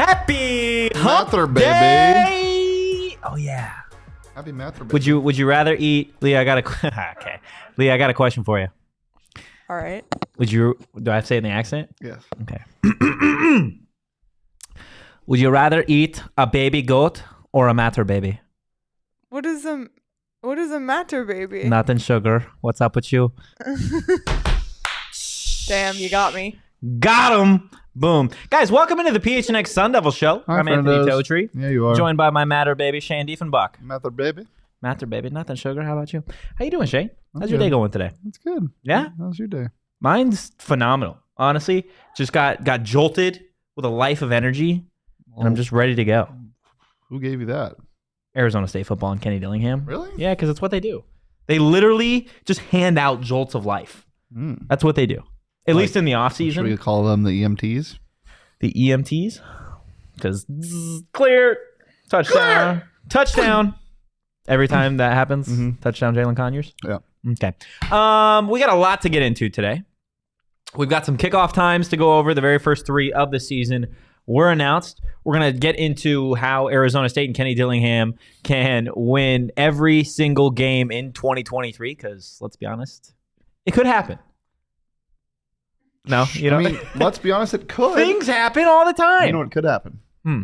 Happy Hump Mather, baby. Day! Oh yeah. Happy Mather, baby. Would you rather eat? Leah, I got okay. Leah, I got a question for you. All right. Do I have to say it in the accent? Yes. Okay. Would you rather eat a baby goat or a matter baby? What is a matter, baby? Nothing, sugar. What's up with you? Damn, you got me. Got him. Boom. Guys, welcome into the PHNX Sun Devils show. Hi, I'm Anthony friendos. Totri. Yeah, you are. Joined by my matter baby, Shane Diefenbach. Mather, baby. Matter baby. Nothing, sugar. How about you? How you doing, Shane? How's I'm your day good. going today? That's good. Yeah? How's your day? Mine's phenomenal. Honestly, just got jolted with a life of energy, and I'm just ready to go. Who gave you that? Arizona State football and Kenny Dillingham. Really? Yeah, because it's what they do. They literally just hand out jolts of life. That's what they do. At least in the off Should season. we call them the EMTs? The EMTs, because clear, touchdown, touchdown. Every time that happens, touchdown, Jalin Conyers. Yeah. Okay. We got a lot to get into today. We've got some kickoff times to go over. The very first 3 of the season were announced. We're going to get into how Arizona State and Kenny Dillingham can win every single game in 2023, because let's be honest, it could happen. No, you know, I mean, let's be honest, it could. things happen all the time. You know what could happen? Hmm.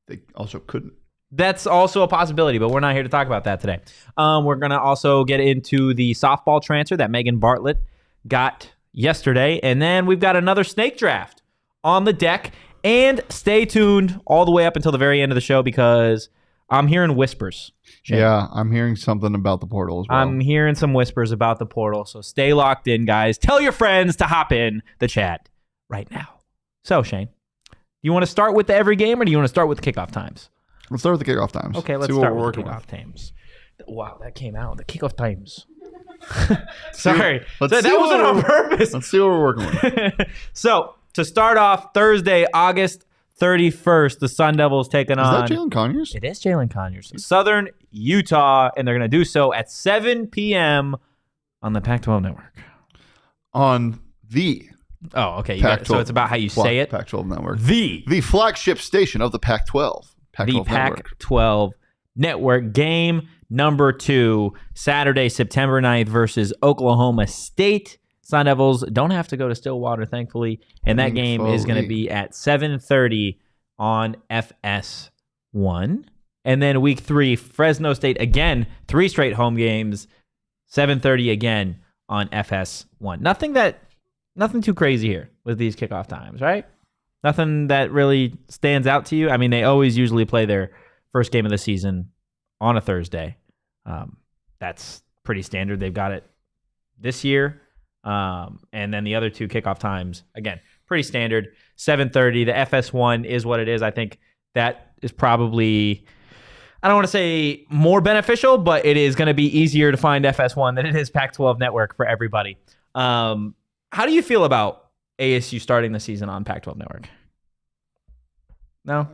They also couldn't. That's also a possibility, but we're not here to talk about that today. We're going to also get into the softball transfer that Megan Bartlett got yesterday. And then we've got another snake draft on the deck. And stay tuned all the way up until the very end of the show, because I'm hearing whispers. Shane. Yeah, I'm hearing something about the portal as well. I'm hearing some whispers about the portal. So stay locked in, guys. Tell your friends to hop in the chat right now. So, Shane, you want to start with the every game, or do you want to start with the kickoff times? Let's start with the kickoff times. Okay, let's See what start we're with the working kickoff times. Wow, that came out. The kickoff times. Sorry. let's that see wasn't what on we're- purpose. Let's see what we're working with. So, to start off, Thursday, August 31st, the Sun Devils taking Is on... that Jalin Conyers? It is Jalin Conyers. Southern Utah, and they're going to do so at 7 p.m. on the Pac-12 network. On the Oh, okay. Pac-12. So it's about how you say it. Pac-12 network. The flagship station of the Pac-12. Pac-12 network. Pac-12 network. Game number 2, Saturday, September 9th versus Oklahoma State. Sun Devils don't have to go to Stillwater, thankfully. And that game is going to be at 7:30 on FS1. And then week 3, Fresno State, again, 3 straight home games, 7:30 again on FS1. Nothing too crazy here with these kickoff times, right? Nothing that really stands out to you. I mean, they always usually play their first game of the season on a Thursday. That's pretty standard. They've got it this year. And then the other 2 kickoff times, again, pretty standard. 7:30. The FS1 is what it is. I think that is probably, I don't want to say more beneficial, but it is going to be easier to find FS1 than it is Pac-12 network for everybody. How do you feel about ASU starting the season on Pac-12 network? No?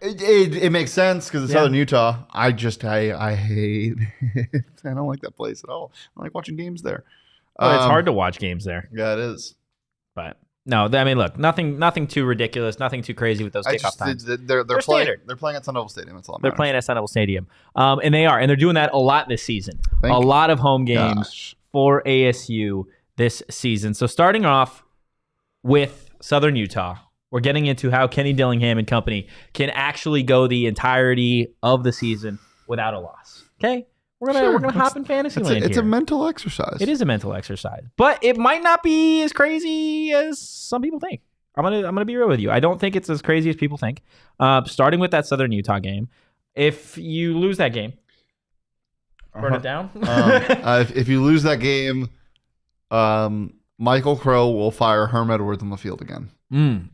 It makes sense because it's Southern Utah. I hate it. I don't like that place at all. I like watching games there. Well, it's hard to watch games there. Yeah, it is. But no, I mean, look, nothing too ridiculous, nothing too crazy with those kickoff times. They're playing. standard. They're playing at Sun Devil Stadium. That's all. They're playing at Sun Devil Stadium, and they're doing that a lot this season. A lot of home games for ASU this season. So starting off with Southern Utah, we're getting into how Kenny Dillingham and company can actually go the entirety of the season without a loss. Okay, we're gonna hop in fantasy land It's here. a mental exercise. It is a mental exercise, but it might not be as crazy as some people think. I'm gonna be real with you. I don't think it's as crazy as people think. Starting with that Southern Utah game, if you lose that game, burn it down. If you lose that game, Michael Crow will fire Herm Edwards on the field again.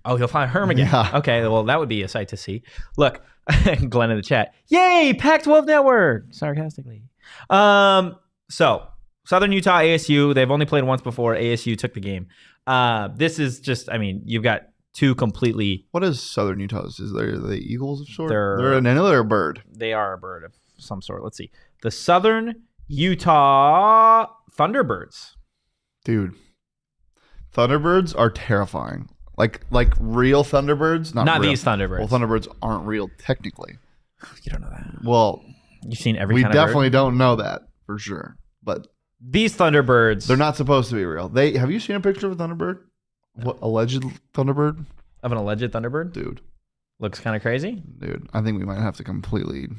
Oh, he'll find Herm again. Yeah. Okay, well, that would be a sight to see. Look, Glenn in the chat. Yay, Pac-12 network, sarcastically. So, Southern Utah, ASU, they've only played once before. ASU took the game. This is just, I mean, you've got 2 completely... What is Southern Utah's? Is they the Eagles of sort? They're another bird. They are a bird of some sort. Let's see. The Southern Utah Thunderbirds. Dude. Thunderbirds are terrifying. Like real Thunderbirds, not real. These Thunderbirds. Well, Thunderbirds aren't real technically. You don't know that. Well, You've seen every we kind of definitely bird. don't know that for sure. But These Thunderbirds, they're not supposed to be real. Have you seen a picture of a Thunderbird? What alleged Thunderbird? of an alleged Thunderbird. Dude, Looks kind of crazy. I think we might have to completely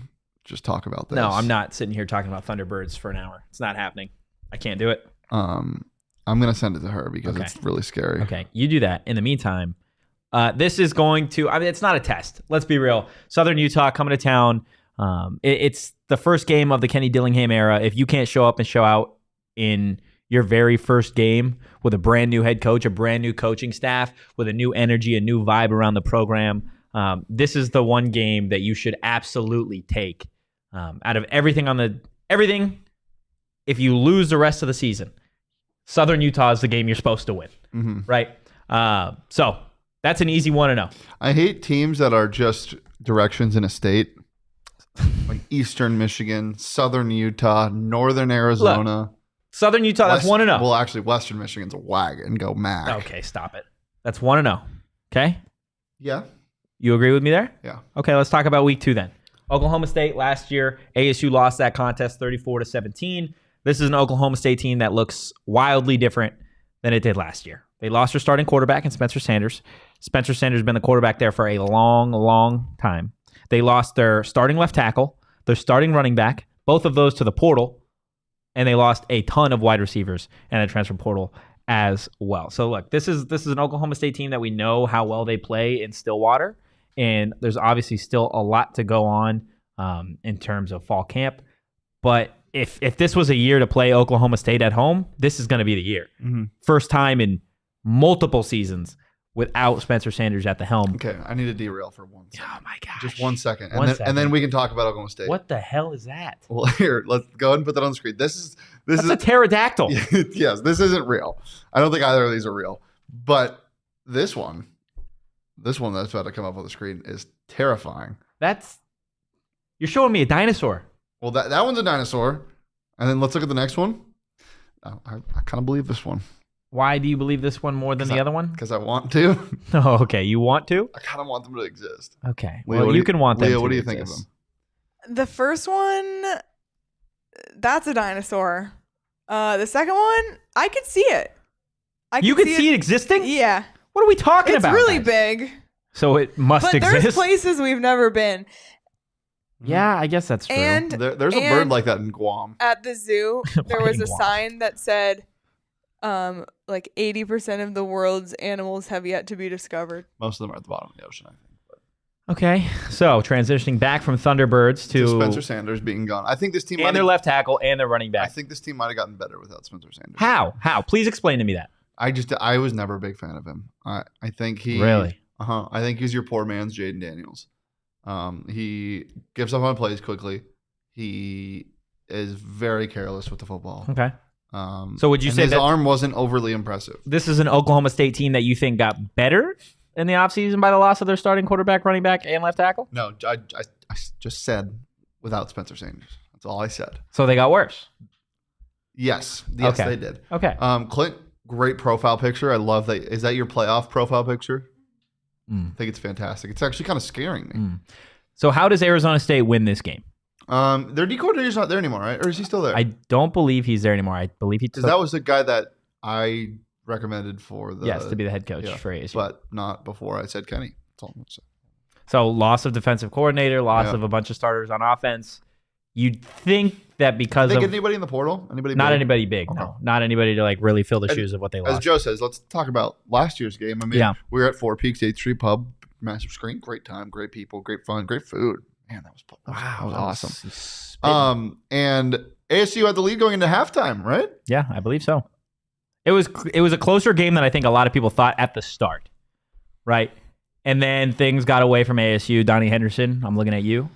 just talk about this. No, I'm not sitting here talking about Thunderbirds for an hour. It's not happening. I can't do it. I'm gonna send it to her because Okay. it's really scary. Okay, you do that. In the meantime, this is going to, I mean, it's not a test. Let's be real. Southern Utah coming to town. It's the first game of the Kenny Dillingham era. If you can't show up and show out in your very first game with a brand new head coach, a brand new coaching staff, with a new energy, a new vibe around the program, this is the one game that you should absolutely take out of everything everything. If you lose the rest of the season, Southern Utah is the game you're supposed to win, right? So that's an easy one to know. I hate teams that are just directions in a state, like Eastern Michigan, Southern Utah, Northern Arizona. Look, Southern Utah, that's 1-0. Well, actually, Western Michigan's a wagon. Go Mac. Okay, stop it. That's 1-0. Okay? Yeah. You agree with me there? Yeah. Okay, let's talk about week 2 then. Oklahoma State last year, ASU lost that contest 34-17. This is an Oklahoma State team that looks wildly different than it did last year. They lost their starting quarterback in Spencer Sanders. Spencer Sanders has been the quarterback there for a long, long time. They lost their starting left tackle, their starting running back, both of those to the portal, and they lost a ton of wide receivers and a transfer portal as well. So look, this is an Oklahoma State team that we know how well they play in Stillwater, and there's obviously still a lot to go on in terms of fall camp. But if this was a year to play Oklahoma State at home, this is going to be the year. First time in multiple seasons without Spencer Sanders at the helm. Okay, I need to derail for 1 second. Oh my gosh. Just 1 second. And then we can talk about Oklahoma State. What the hell is that? Well, here, let's go ahead and put that on the screen. This That's is a pterodactyl. yes, this isn't real. I don't think either of these are real. But this one that's about to come up on the screen is terrifying. You're showing me a dinosaur. Well, that one's a dinosaur. And then let's look at the next one. I kind of believe this one. Why do you believe this one more than the other one? Because I want to. Oh, okay. You want to? I kind of want them to exist. Okay. Leah, Well, you can want them Leah, to what do you think of exist. them? The first one, that's a dinosaur. The second one, I could see it. You could see it existing? Yeah. What are we talking It's about? really guys? big. So it must But exist? there's places we've never been. Yeah, I guess that's true. And There's a bird like that in Guam. at the zoo, there Why was a Guam? sign that said, like 80% of the world's animals have yet to be discovered. Most of them are at the bottom of the ocean, I think. Okay. So transitioning back from Thunderbirds To to Spencer Sanders being gone. I think this team and their left tackle and their running I back. think this team might have gotten better without Spencer Sanders. How? Please explain to me that. I was never a big fan of him. I think he Really? I think he's your poor man's Jaden Daniels. He gives up on plays quickly. He is very careless with the football. Okay. So would you say his that arm wasn't overly impressive? this is an Oklahoma State team that you think got better in the offseason by the loss of their starting quarterback, running back, and left tackle? No, I just said without Spencer Sanders. That's all I said. So they got worse. Yes, Okay. they did. Okay. Clint, great profile picture. I love that. Is that your playoff profile picture? I think it's fantastic. It's actually kind of scaring me. So how does Arizona State win this game? Their D coordinator's not there anymore, right? Or is he still there? I don't believe he's there anymore. I believe he took, Because that was the guy that I recommended for the to be the head coach for ASU. but not before I said Kenny. That's all I'm gonna say. So loss of defensive coordinator, loss Yeah. of a bunch of starters on offense. You'd think that because Did they of get anybody in the portal? Anybody? not big? anybody big, no, not anybody to like really fill the shoes of what they As lost. Joe says, let's talk about last year's game. I mean, Yeah. we were at Four Peaks 8th Street Pub, massive screen, great time, great people, great fun, great food. Man, that was awesome. And ASU had the lead going into halftime, right? Yeah, I believe so. It was a closer game than I think a lot of people thought at the start, right? And then things got away from ASU. Donnie Henderson, I'm looking at you.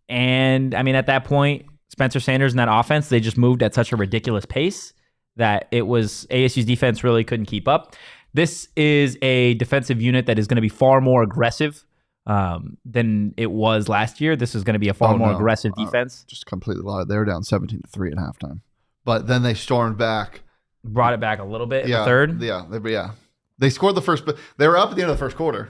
And I mean, at that point, Spencer Sanders and that offense, they just moved at such a ridiculous pace that it was ASU's defense really couldn't keep up. This is a defensive unit that is going to be far more aggressive than it was last year. This is going to be a far more aggressive defense. Just completely lied. They were down 17-3 at halftime. But then they stormed back brought it back a little bit. Yeah, the third. They scored the first, but they were up at the end of the first quarter.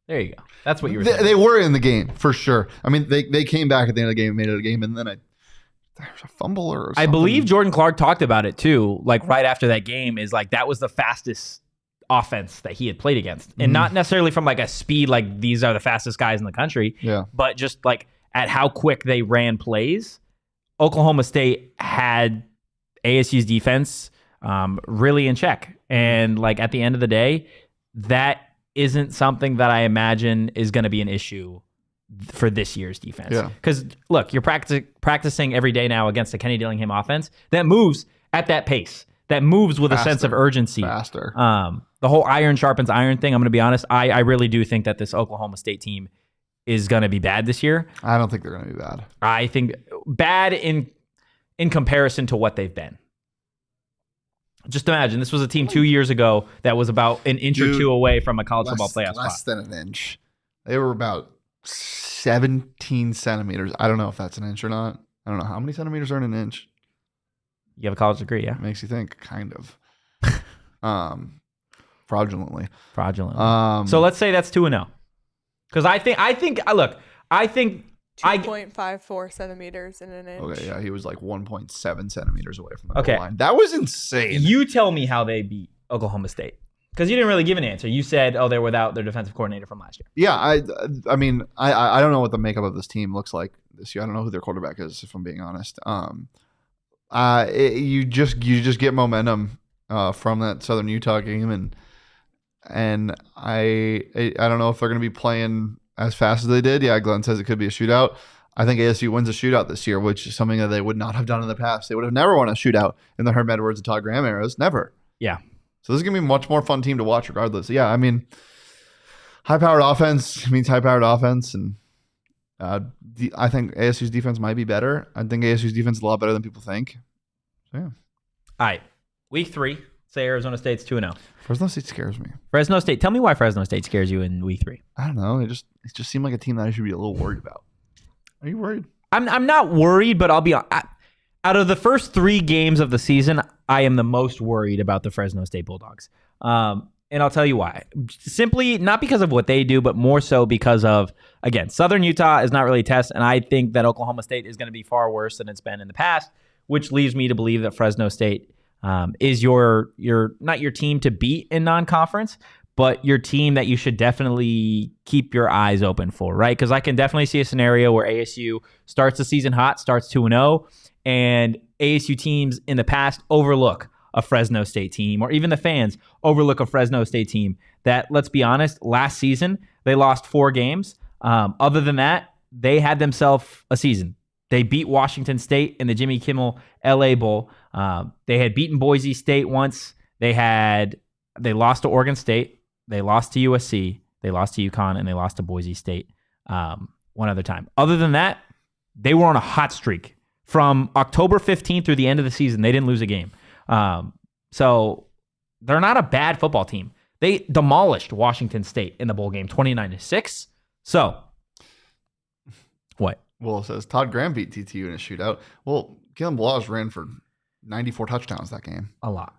There you go. That's what you were. They were in the game for sure. I mean, they came back at the end of the game, and made it a game, and then there was a fumble or something. I believe Jordan Clark talked about it too. Like right after that game, is like that was the fastest offense that he had played against, and not necessarily from like a speed, like these are the fastest guys in the country. Yeah, but just like at how quick they ran plays. Oklahoma State had ASU's defense really in check. And like at the end of the day, that isn't something that I imagine is going to be an issue for this year's defense. Yeah. Because look, you're practicing every day now against the Kenny Dillingham offense that moves at that pace, that moves with a sense of urgency. Faster. The whole iron sharpens iron thing, I'm going to be honest, I really do think that this Oklahoma State team is going to be bad this year. I don't think they're going to be bad. I think bad in comparison to what they've been. Just imagine, this was a team 2 years ago that was about an inch or two away from a college football playoff spot. Less than an inch. They were about 17 centimeters. I don't know if that's an inch or not. I don't know. How many centimeters are in an inch? You have a college degree, yeah? Makes you think, kind of. Fraudulently. So let's say that's 2-0. Because I think 2.54 centimeters in an inch. Okay, yeah, he was like 1.7 centimeters away from the goal line. That was insane. You tell me how they beat Oklahoma State. Because you didn't really give an answer. You said, they're without their defensive coordinator from last year. Yeah, I mean, I don't know what the makeup of this team looks like this year. I don't know who their quarterback is, if I'm being honest. You just get momentum from that Southern Utah game, and I don't know if they're going to be playing as fast as they did. Yeah, Glenn says it could be a shootout. I think ASU wins a shootout this year, which is something that they would not have done in the past. They would have never won a shootout in the Herm Edwards and Todd Graham eras. Never. Yeah. So this is going to be a much more fun team to watch regardless. Yeah, I mean, high-powered offense means high-powered offense, and I think ASU's defense might be better. I think ASU's defense is a lot better than people think. So, yeah. All right. Week 3, say Arizona State's 2-0. Fresno State scares me. Fresno State. Tell me why Fresno State scares you in week 3. I don't know. It just seemed like a team that I should be a little worried about. Are you worried? I'm not worried, but I'll be out of the first 3 games of the season, I am the most worried about the Fresno State Bulldogs. And I'll tell you why. Simply not because of what they do, but more so because of, again, Southern Utah is not really a test, and I think that Oklahoma State is going to be far worse than it's been in the past, which leaves me to believe that Fresno State is your not your team to beat in non-conference, but your team that you should definitely keep your eyes open for, right? Because I can definitely see a scenario where ASU starts the season hot, starts 2-0, and ASU teams in the past overlook a Fresno State team, or even the fans overlook a Fresno State team that, let's be honest, last season they lost 4 games. Other than that, they had themselves a season. They beat Washington State in the Jimmy Kimmel LA Bowl. They had beaten Boise State once. They lost to Oregon State. They lost to USC. They lost to UConn, and they lost to Boise State one other time. Other than that, they were on a hot streak. From October 15th through the end of the season, they didn't lose a game. So they're not a bad football team. They demolished Washington State in the bowl game, 29-6. So, what? Well, it says Todd Graham beat TTU in a shootout. Well, Kalen Blas ran for 94 touchdowns that game. A lot.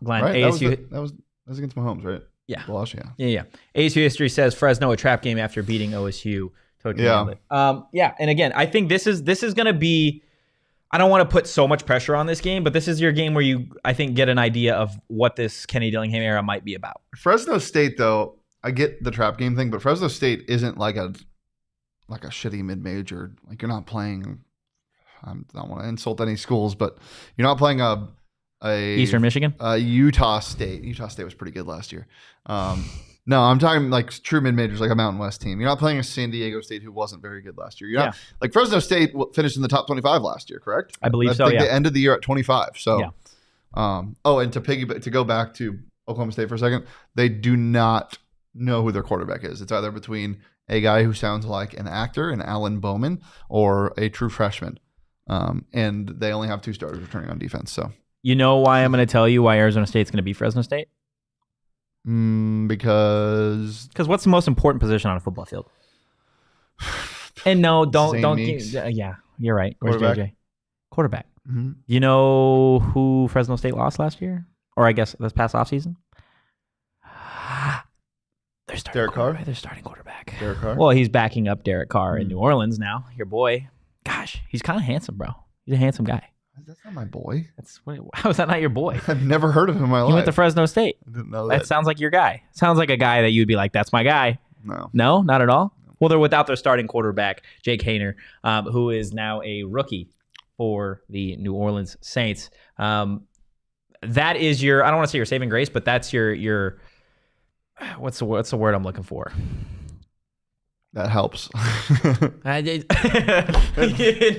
Glenn, right? ASU. That was against Mahomes, right? Yeah. Blas, yeah. ASU history says Fresno a trap game after beating OSU. Totally yeah. And again, I think this is going to be. I don't want to put so much pressure on this game, but this is your game where you, I think, get an idea of what this Kenny Dillingham era might be about. Fresno State, though, I get the trap game thing, but Fresno State isn't like a shitty mid-major. Like, you're not playing. I don't want to insult any schools, but you're not playing a Eastern Michigan, Utah State. Utah State was pretty good last year. No, I'm talking like true mid-majors, like a Mountain West team. You're not playing a San Diego State who wasn't very good last year. You're not like Fresno State finished in the top 25 last year, correct? I believe so. Like yeah. the end of the year at 25. So, yeah. And to go back to Oklahoma State for a second, they do not know who their quarterback is. It's either between a guy who sounds like an actor, an Alan Bowman, or a true freshman. And they only have 2 starters returning on defense. So, you know why I'm going to tell you why Arizona State's going to beat Fresno State? Because what's the most important position on a football field? And no, don't. Yeah, you're right. Where's JJ? Quarterback. Mm-hmm. You know who Fresno State lost last year? or I guess this past offseason. Derek Carr? They're starting quarterback. Derek Carr? Well, he's backing up Derek Carr in New Orleans now. Your boy. Gosh, he's kind of handsome, bro. He's a handsome guy. That's not my boy. How is that not your boy? I've never heard of him in my life. He went to Fresno State. I didn't know that. That sounds like your guy. Sounds like a guy that you'd be like, that's my guy. No. No, not at all? Well, they're without their starting quarterback, Jake Haener, who is now a rookie for the New Orleans Saints. That is your, I don't want to say your saving grace, but that's your what's the word I'm looking for? That helps.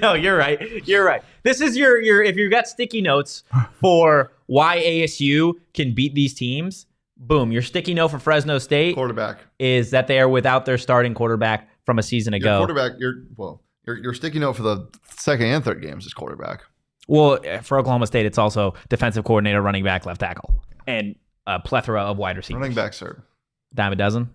No, you're right. You're right. This is your if you've got sticky notes for why ASU can beat these teams, boom, your sticky note for Fresno State Quarterback is that they are without their starting quarterback from a season ago. Your sticky note for the second and third games is quarterback. Well, for Oklahoma State, it's also defensive coordinator, running back, left tackle, and a plethora of wide receivers. Running back, sir. Dime a dozen?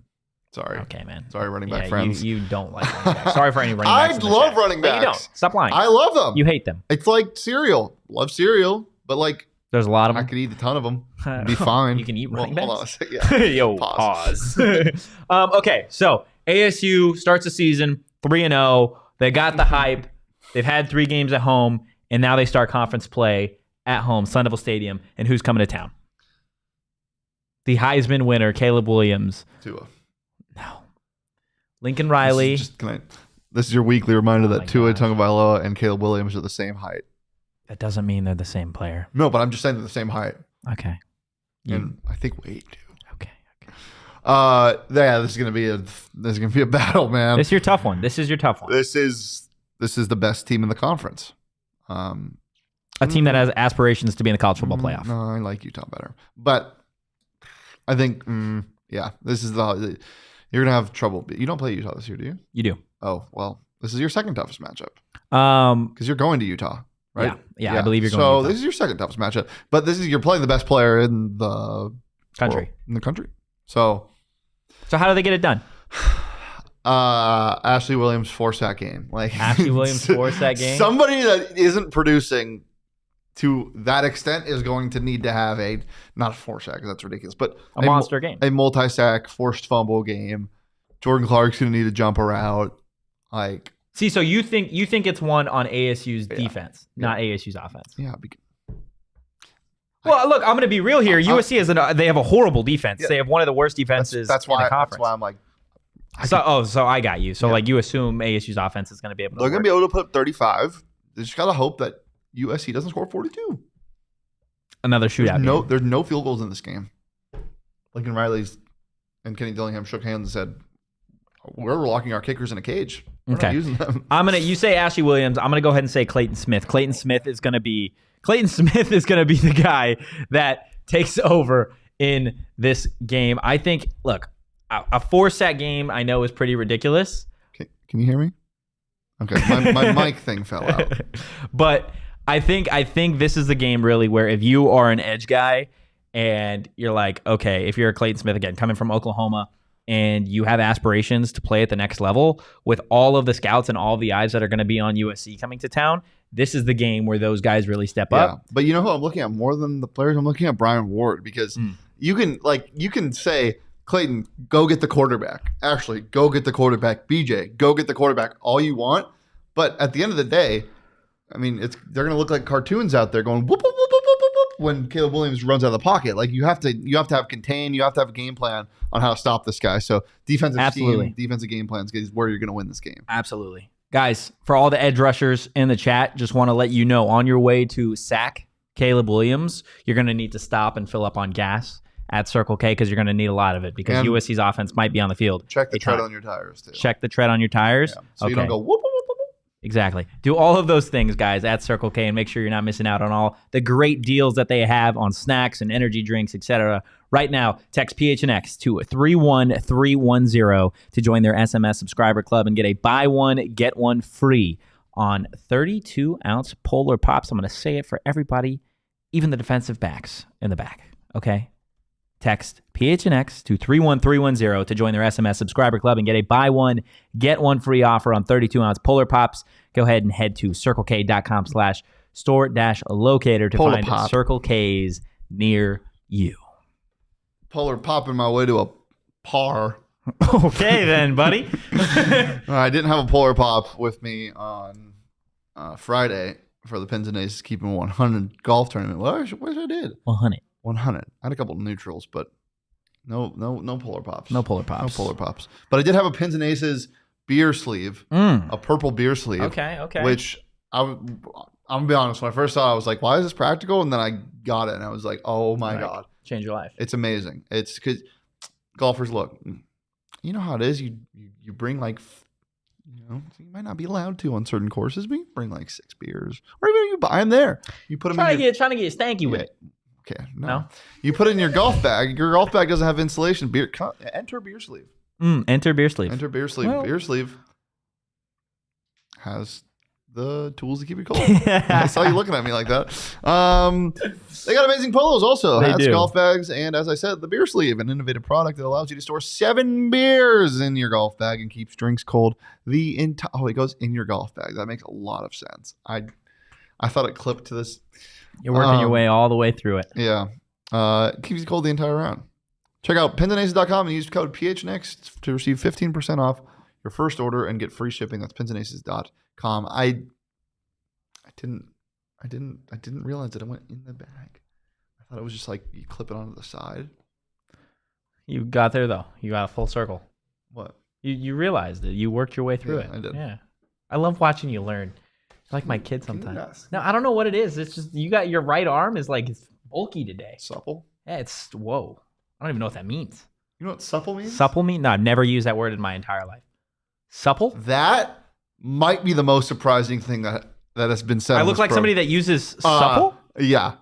Sorry. Okay, man. Sorry, running back friends. You don't like running backs. Sorry for any running backs. I love running backs. But you don't. Stop lying. I love them. You hate them. It's like cereal. Love cereal, but like there's a lot of I them. could eat a ton of them. It'd be fine. You can eat running backs? Hold on a second. Yeah. Yo, pause. Okay, so ASU starts the season 3-0. They got the hype. They've had 3 games at home, and now they start conference play at home, Sun Devil Stadium. And who's coming to town? The Heisman winner, Caleb Williams. Tua. No. Lincoln Riley. This is your weekly reminder Oh that Tua Tagovailoa and Caleb Williams are the same height. That doesn't mean they're the same player. No, but I'm just saying they're the same height. Okay. And I think weight too. Okay. Yeah, this is gonna be a battle, man. This is your tough one. This is the best team in the conference. A team that has aspirations to be in the college football playoff. No, I like Utah better, but I think this is you're gonna have trouble. You don't play Utah this year, do you? You do. Oh well, this is your second toughest matchup. Because you're going to Utah, right? Yeah, I believe you're going. So this is your second toughest matchup, but you're playing the best player in the country. So how do they get it done? Ashley Williams 4-sack game. Ashley Williams 4-sack game. Somebody that isn't producing to that extent is going to need to have not a 4-sack because that's ridiculous, but a monster game, a multi-sack, forced fumble game. Jordan Clark's going to need to jump around. So you think it's won on ASU's defense, not ASU's offense? Yeah. Well, look, I'm going to be real here. USC they have a horrible defense. Yeah. They have one of the worst defenses in the conference. That's why I'm like. So I got you. So you assume ASU's offense is going to be able to. They're going to be able to put 35. They just got to hope that USC doesn't score 42. Another shootout. There's no field goals in this game. Lincoln Riley's and Kenny Dillingham shook hands and said, "We're locking our kickers in a cage. We're not using them." You say Ashley Williams. I'm gonna go ahead and say Clayton Smith. Clayton Smith is gonna be the guy that takes over in this game. I think. Look, a 4-sack game I know is pretty ridiculous. Can you hear me? Okay, my mic thing fell out. But I think this is the game really where if you are an edge guy and you're like, okay, if you're a Clayton Smith again coming from Oklahoma and you have aspirations to play at the next level with all of the scouts and all the eyes that are going to be on USC coming to town, this is the game where those guys really step up. But you know who I'm looking at more than the players? I'm looking at Brian Ward because you can say, Clayton, go get the quarterback. Ashley, go get the quarterback. BJ, go get the quarterback. All you want. But at the end of the day, I mean, they're going to look like cartoons out there going whoop, whoop, whoop, whoop, whoop, whoop, when Caleb Williams runs out of the pocket. You have to have contain. You have to have a game plan on how to stop this guy. So defensive game plans is where you're going to win this game. Absolutely. Guys, for all the edge rushers in the chat, just want to let you know, on your way to sack Caleb Williams, you're going to need to stop and fill up on gas at Circle K because you're going to need a lot of it because USC's offense might be on the field. Check the tread on your tires, too. Check the tread on your tires. Yeah. So you don't go whoop, whoop, whoop, whoop. Exactly. Do all of those things, guys, at Circle K and make sure you're not missing out on all the great deals that they have on snacks and energy drinks, etc. Right now, text PHNX to 31310 to join their SMS subscriber club and get a buy one, get one free on 32-ounce Polar Pops. I'm going to say it for everybody, even the defensive backs in the back, okay? Text PHNX to 31310 to join their SMS subscriber club and get a buy one, get one free offer on 32-ounce Polar Pops. Go ahead and head to circlek.com/store-locator to find Circle K's near you. Polar popping my way to a par. Okay, then, buddy. I didn't have a polar pop with me on Friday for the Pins and Aces Keeping 100 golf tournament. Well, I did 100. 100. I had a couple of neutrals, but no polar pops. No polar pops. No polar pops. But I did have a Pins and Aces beer sleeve, a purple beer sleeve. Okay. Which I'm gonna be honest. When I first saw it, I was like, "Why is this practical?" And then I got it, and I was like, "Oh my god, change your life." It's amazing." It's because golfers look. You know how it is. You bring like, you might not be allowed to on certain courses, but you bring like 6 beers, or even you buy them there. You put them trying to get stanky with it. Okay, no. You put it in your golf bag. Your golf bag doesn't have insulation. Enter beer sleeve. Enter beer sleeve. Enter beer sleeve. Well, beer sleeve has the tools to keep it cold. I saw you looking at me like that. They got amazing polos also. Hats, golf bags, and as I said, the beer sleeve, an innovative product that allows you to store 7 beers in your golf bag and keeps drinks cold the entire. Oh, it goes in your golf bag. That makes a lot of sense. I thought it clipped to this. You're working your way all the way through it. Yeah. It keeps you cold the entire round. Check out pinsandaces.com and use code PHNX to receive 15% off your first order and get free shipping. That's pinsandaces.com. I didn't realize that it went in the bag. I thought it was just like you clip it onto the side. You got there though. You got a full circle. What? You realized it. You worked your way through it. I did. Yeah. I love watching you learn. You're like my kid sometimes. No, I don't know what it is. It's just you got your right arm is like it's bulky today. Supple? Yeah, it's whoa. I don't even know what that means. You know what supple means? Supple mean? No, I've never used that word in my entire life. Supple? That might be the most surprising thing that has been said. I look like somebody that uses supple? Yeah.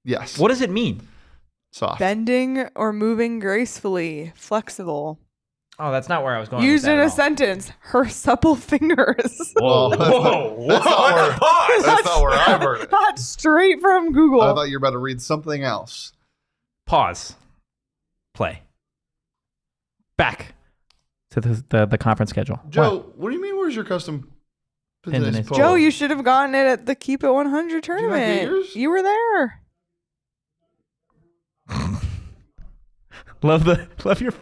Yes. What does it mean? Soft. Bending or moving gracefully, flexible. Oh, that's not where I was going. Used in a sentence. Her supple fingers. Whoa. That's not where I heard it. That's straight from Google. I thought you were about to read something else. Pause. Play. Back to the conference schedule. Joe, what do you mean? Where's your custom Pins and Aces polo? Joe, you should have gotten it at the Keep It 100 tournament. You were there. Love your.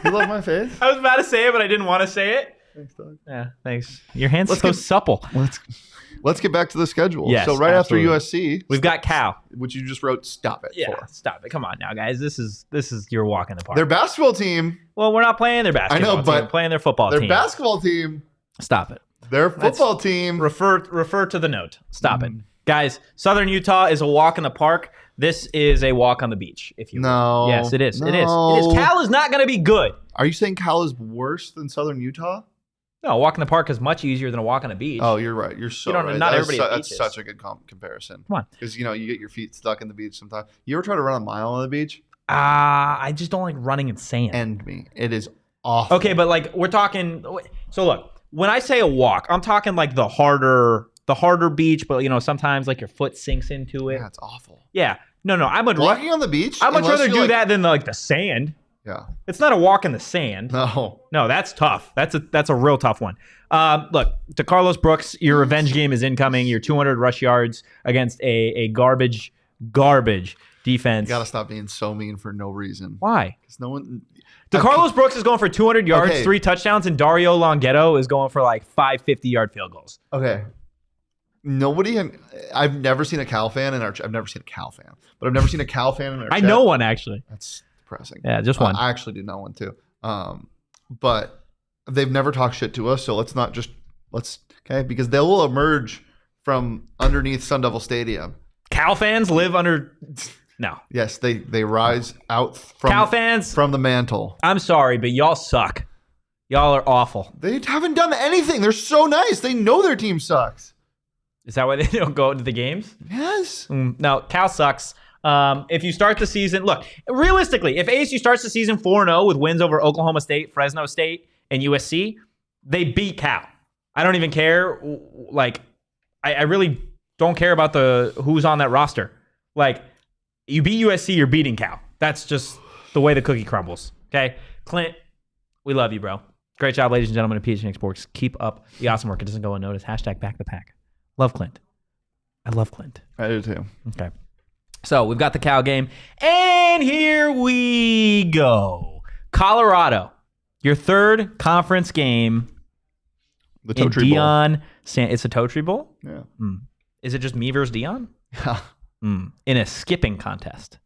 You love my face? I was about to say it, but I didn't want to say it. Thanks, Doug. Yeah, thanks. Your hand's so supple. Let's get back to the schedule. Yes, so right absolutely. after USC, we've got Cal, which you just wrote stop it for. Stop it. Come on now, guys. This is your walk in the park. Their basketball team. Well, we're not playing their basketball I know, but team. We're playing their football team. Their basketball team. Stop it. Their football team. Refer to the note. Stop it. Guys, Southern Utah is a walk in the park. This is a walk on the beach, if you will. No. Yes, it is. No. It is. Cal is not going to be good. Are you saying Cal is worse than Southern Utah? No, a walk in the park is much easier than a walk on the beach. Oh, you're right. You're so right. Not everybody at That's beaches. such a good comparison. Come on. Because, you get your feet stuck in the beach sometimes. You ever try to run a mile on the beach? I just don't like running in sand. End me. It is awful. Okay, but like we're talking. So look, when I say a walk, I'm talking like the harder beach, but sometimes like your foot sinks into it. Yeah, it's awful. Yeah. No. I'm walking on the beach. I'd much rather do that than like the sand. Yeah. It's not a walk in the sand. No, that's tough. That's a real tough one. Look, to Carlos Brooks, your revenge game is incoming. Your 200 rush yards against a garbage defense. You gotta stop being so mean for no reason. Why? Because no one. Carlos Brooks is going for 200 yards, 3 touchdowns, and Dario Longhetto is going for like 5 50-yard field goals. Okay. I've never seen a Cal fan in our. I've never seen a Cal fan, but I've never seen a Cal fan in our. I know one actually. That's depressing. Yeah, just one. I actually do know one too. But they've never talked shit to us, so let's because they will emerge from underneath Sun Devil Stadium. Cal fans live under. No. Yes, they rise out from Cal fans from the mantle. I'm sorry, but y'all suck. Y'all are awful. They haven't done anything. They're so nice. They know their team sucks. Is that why they don't go into the games? Yes. No, Cal sucks. If you start the season, look, realistically, if ASU starts the season 4-0 with wins over Oklahoma State, Fresno State, and USC, they beat Cal. I don't even care. Like, I really don't care about who's on that roster. Like, you beat USC, you're beating Cal. That's just the way the cookie crumbles. Okay, Clint, we love you, bro. Great job, ladies and gentlemen of PHNX Sports. Keep up the awesome work. It doesn't go unnoticed. #back the pack. Love Clint. I love Clint. I do too. Okay. So we've got the Cal game, and here we go. Colorado, your third conference game. The Totri Bowl. It's a Totri Bowl? Yeah. Is it just me versus Dion? In a skipping contest?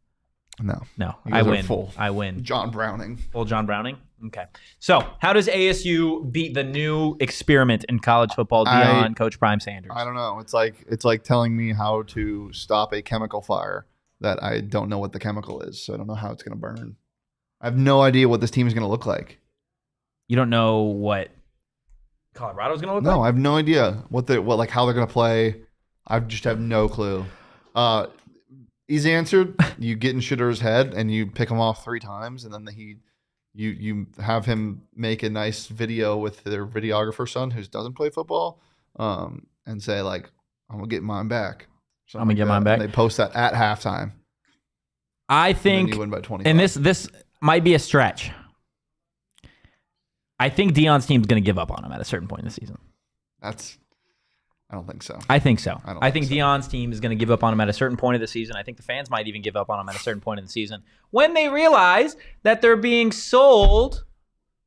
No. I win. Full I win. John Browning. Full John Browning? Okay. So how does ASU beat the new experiment in college football, Dion, Coach Prime Sanders? I don't know. It's like telling me how to stop a chemical fire that I don't know what the chemical is, so I don't know how it's going to burn. I have no idea what this team is going to look like. You don't know what Colorado's going to look like? No, I have no idea how they're going to play. I just have no clue. Easy answer: you get in Shitter's head and you pick him off 3 times, and then you have him make a nice video with their videographer son who doesn't play football, and say like, "I'm gonna get mine back." I'm gonna get mine back. And they post that at halftime. I think, and you win by 25. and this might be a stretch. I think Dion's team's gonna give up on him at a certain point in the season. I don't think so. I think so. I think Dion's team is going to give up on him at a certain point of the season. I think the fans might even give up on him at a certain point in the season when they realize that they're being sold.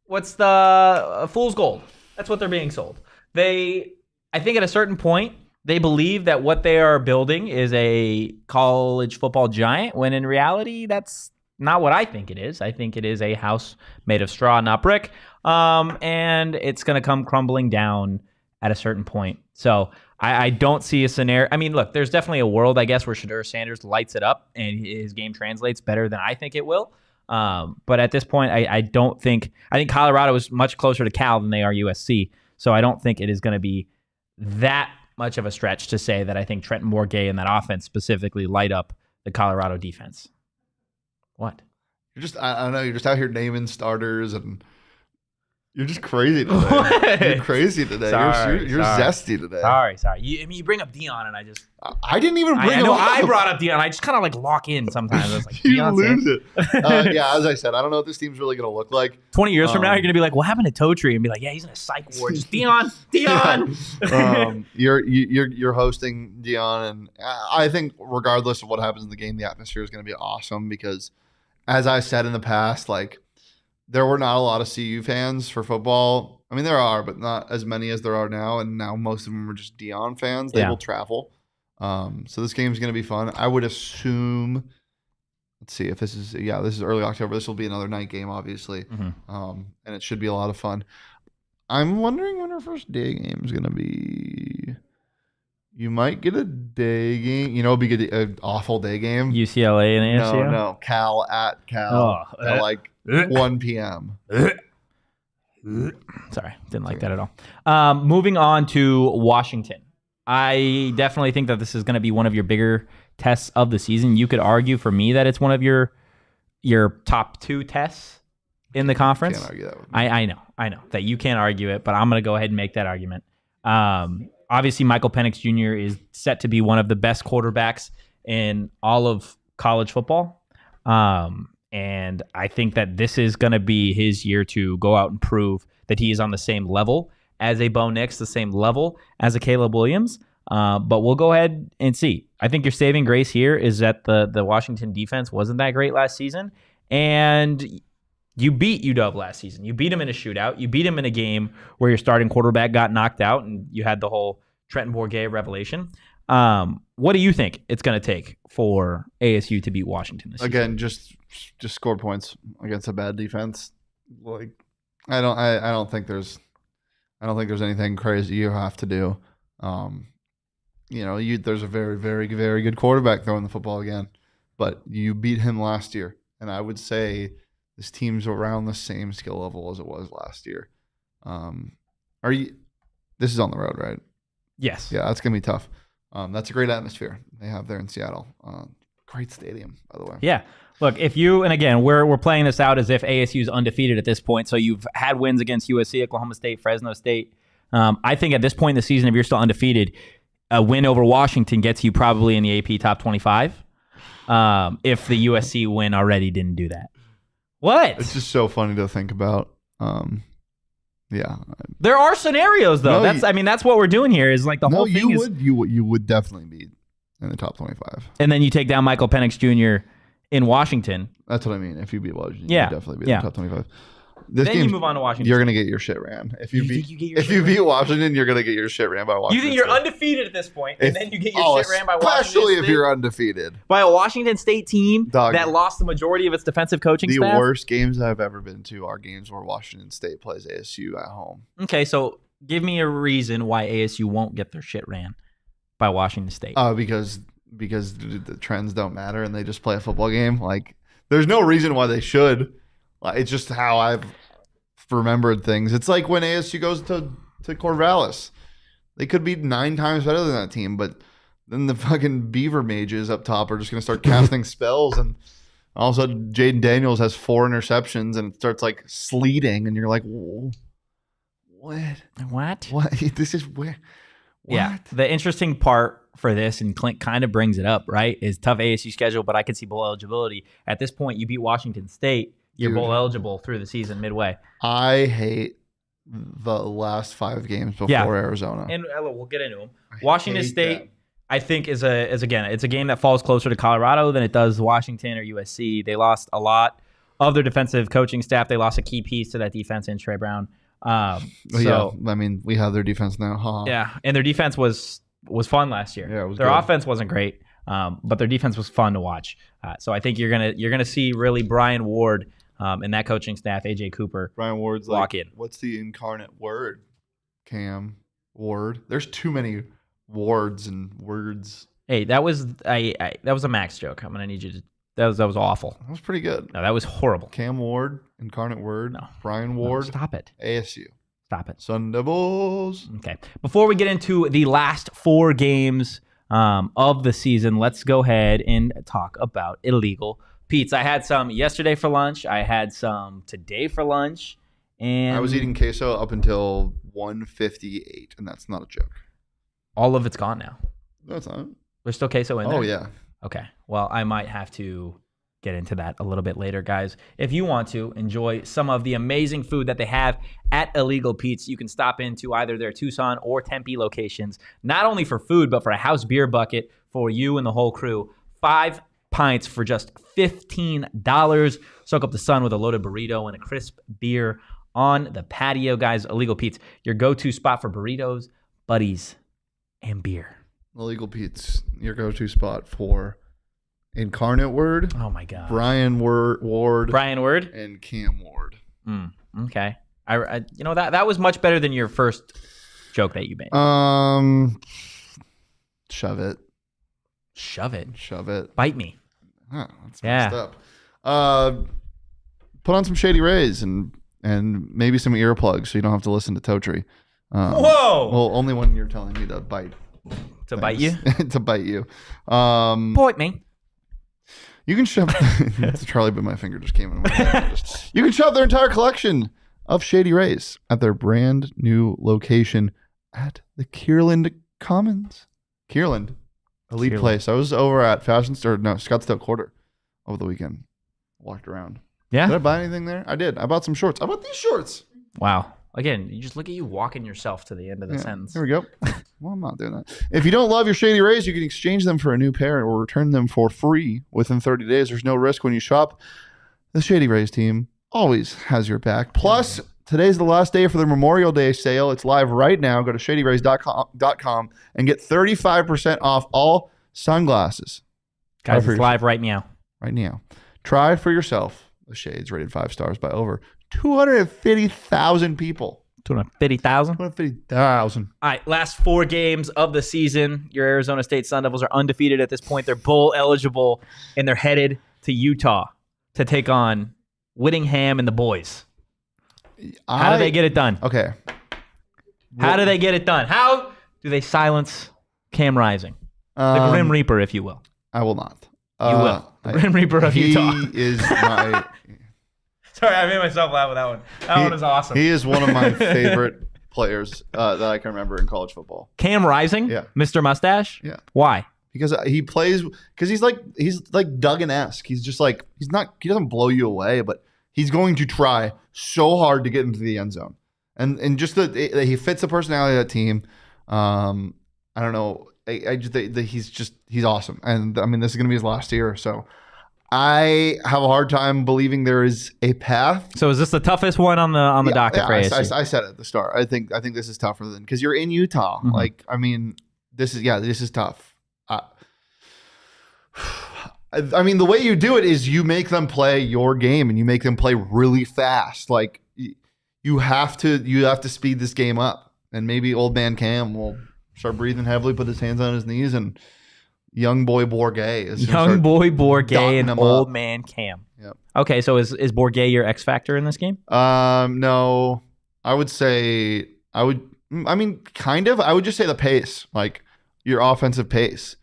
What's the fool's gold? That's what they're being sold. I think at a certain point, they believe that what they are building is a college football giant, when in reality, that's not what I think it is. I think it is a house made of straw, not brick. And it's going to come crumbling down at a certain point. So I don't see a scenario. I mean, look, there's definitely a world, I guess, where Shedeur Sanders lights it up and his game translates better than I think it will. But at this point, I don't think – I think Colorado is much closer to Cal than they are USC. So I don't think it is going to be that much of a stretch to say that I think Trenton Bourguet and that offense specifically light up the Colorado defense. What? You're just – I don't know. You're just out here naming starters and – you're just crazy today. What? You're crazy today. You're zesty today. Sorry. You bring up Dion, and I didn't even bring him up. I brought up Dion. I just kind of like lock in sometimes. I was like, you lose it. Yeah, as I said, I don't know what this team's really going to look like. 20 years from now, you're going to be like, what happened to Totri? And be like, yeah, he's in a psych ward. Just Dion. You're hosting Dion, and I think regardless of what happens in the game, the atmosphere is going to be awesome because, as I said in the past, like, there were not a lot of CU fans for football. I mean, there are, but not as many as there are now. And now most of them are just Dion fans. They will travel. So this game is going to be fun. I would assume, let's see if this is early October. This will be another night game, obviously. And it should be a lot of fun. I'm wondering when our first day game is going to be. You might get a day game. You know, it'll be an awful day game. UCLA and ASU? No. Cal at Cal. At 1 p.m. Sorry, didn't like that at all. Moving on to Washington. I definitely think that this is going to be one of your bigger tests of the season. You could argue for me that it's one of your top 2 tests in the conference. Can't argue that with me. I know that you can't argue it, but I'm going to go ahead and make that argument. Obviously, Michael Penix Jr. is set to be one of the best quarterbacks in all of college football. And I think that this is going to be his year to go out and prove that he is on the same level as a Bo Nix, the same level as a Caleb Williams. But we'll go ahead and see. I think your saving grace here is that the Washington defense wasn't that great last season. And you beat UW last season. You beat him in a shootout. You beat him in a game where your starting quarterback got knocked out and you had the whole Trenton Bourguet revelation. What do you think it's going to take for ASU to beat Washington this season? Again, just score points against a bad defense. Like I don't think there's anything crazy you have to do. There's a very, very, very good quarterback throwing the football again, but you beat him last year, and I would say this team's around the same skill level as it was last year. This is on the road, right? Yes. Yeah, that's gonna be tough. That's a great atmosphere they have there in Seattle. Great stadium, by the way. Yeah. Look, we're playing this out as if ASU is undefeated at this point. So you've had wins against USC, Oklahoma State, Fresno State. I think at this point in the season, if you're still undefeated, a win over Washington gets you probably in the AP top 25. If the USC win already didn't do that. What? It's just so funny to think about. Yeah. There are scenarios though. That's what we're doing here. Is like the whole thing you would definitely beat in the top 25. And then you take down Michael Penix Jr. in Washington. That's what I mean. If you beat Washington, Yeah. you'd definitely be in the top 25. Then you move on to Washington. You're going to get your shit ran. If you beat beat Washington, you're going to get your shit ran by Washington. You think you're undefeated at this point, and then you get your shit ran by Washington especially State? if you're undefeated. By a Washington State team Dog, that lost the majority of its defensive coaching staff? The worst games I've ever been to are games where Washington State plays ASU at home. Okay, so give me a reason why ASU won't get their shit ran by Washington State. Because the trends don't matter and they just play a football game. Like, there's no reason why they should. It's just how I've remembered things. It's like when ASU goes to Corvallis. They could be 9 times better than that team, but then the fucking Beaver Mages up top are just going to start casting spells, and all of a sudden Jaden Daniels has 4 interceptions and it starts like sleeting, and you're like, whoa, what? This is where? What? Yeah, the interesting part for this, and Clint kind of brings it up, right, is tough ASU schedule, but I can see bowl eligibility. At this point, you beat Washington State, you're bowl eligible through the season midway. I hate the last 5 games before Arizona. And we'll get into them. Washington State, I think, is again, it's a game that falls closer to Colorado than it does Washington or USC. They lost a lot of their defensive coaching staff. They lost a key piece to that defense in Trey Brown. I mean, we have their defense now. Yeah, and their defense was fun last year. Yeah, it was their good. offense wasn't great, but their defense was fun to watch. So I think you're gonna see really Brian Ward and that coaching staff, AJ Cooper. Brian Ward's lock in. What's the incarnate word? Cam Ward. There's too many Wards and words. Hey, that was a Max joke. I'm gonna need you to. That was awful. That was pretty good. No, that was horrible. Cam Ward, incarnate word. No. Brian Ward. No, stop it. ASU. Stop it. Sun Devils. Okay. Before we get into the last 4 games of the season, let's go ahead and talk about illegal Pete's. I had some yesterday for lunch. I had some today for lunch. And I was eating queso up until 1:58, and that's not a joke. All of it's gone now. No, it's not. There's still queso in there? Oh, yeah. Okay. Well, I might have to get into that a little bit later, guys. If you want to enjoy some of the amazing food that they have at Illegal Pete's, you can stop into either their Tucson or Tempe locations, not only for food, but for a house beer bucket for you and the whole crew. 5 pints for just $15. Soak up the sun with a loaded burrito and a crisp beer on the patio, guys. Illegal Pete's, your go-to spot for burritos, buddies, and beer. Illegal Pete's, your go-to spot for incarnate word. Oh my God. Brian Ward. Brian Ward and Cam Ward. Okay. I that was much better than your first joke that you made. Shove it. Shove it. Shove it. Bite me. Huh, that's messed up. Put on some Shady Rays and maybe some earplugs so you don't have to listen to Totri. Whoa! Well, only when you're telling me to bite. To bite you? To bite you. Point me. You can shove. It's Charlie, but my finger just came in. You can shove their entire collection of Shady Rays at their brand new location at the Kierland Commons. Kierland, elite place. I was over at Scottsdale Quarter over the weekend. Walked around. Yeah. Did I buy anything there? I did. I bought some shorts. I bought these shorts. Wow. Again, you just look at you walking yourself to the end of the sentence. Here we go. Well, I'm not doing that. If you don't love your Shady Rays, you can exchange them for a new pair or return them for free within 30 days. There's no risk when you shop. The Shady Rays team always has your back. Plus, today's the last day for the Memorial Day sale. It's live right now. Go to shadyrays.com and get 35% off all sunglasses. Guys, it's live right now. Right now. Try for yourself. The Shades rated 5 stars by over 250,000 people. 250,000? 250,000. All right, last 4 games of the season. Your Arizona State Sun Devils are undefeated at this point. They're bowl eligible, and they're headed to Utah to take on Dillingham and the boys. How do they get it done? Okay. How do they get it done? How do they silence Cam Rising? The Grim Reaper, if you will. I will not. You will. The Grim Reaper of Utah. He is my... Sorry, I made myself laugh with that one. That one is awesome. He is one of my favorite players that I can remember in college football. Cam Rising? Yeah. Mr. Mustache? Yeah. Why? Because he plays, because he's like Duggan-esque. He's just like, he doesn't blow you away, but he's going to try so hard to get into the end zone. And just that he fits the personality of that team. I I don't know. I just think that he's awesome, and I mean this is going to be his last year, so I have a hard time believing there is a path. So is this the toughest one on the docket for ASU? I said it at the start. I think this is tougher than because you're in Utah. Mm-hmm. Like I mean, this is tough. I mean, the way you do it is you make them play your game and you make them play really fast. Like you have to speed this game up, and maybe old man Cam will start breathing heavily, put his hands on his knees, and young boy Bourguet and old man Cam. Yep. Okay, so is Bourguet your X factor in this game? No, I would say I mean, kind of. I would just say the pace, like your offensive pace.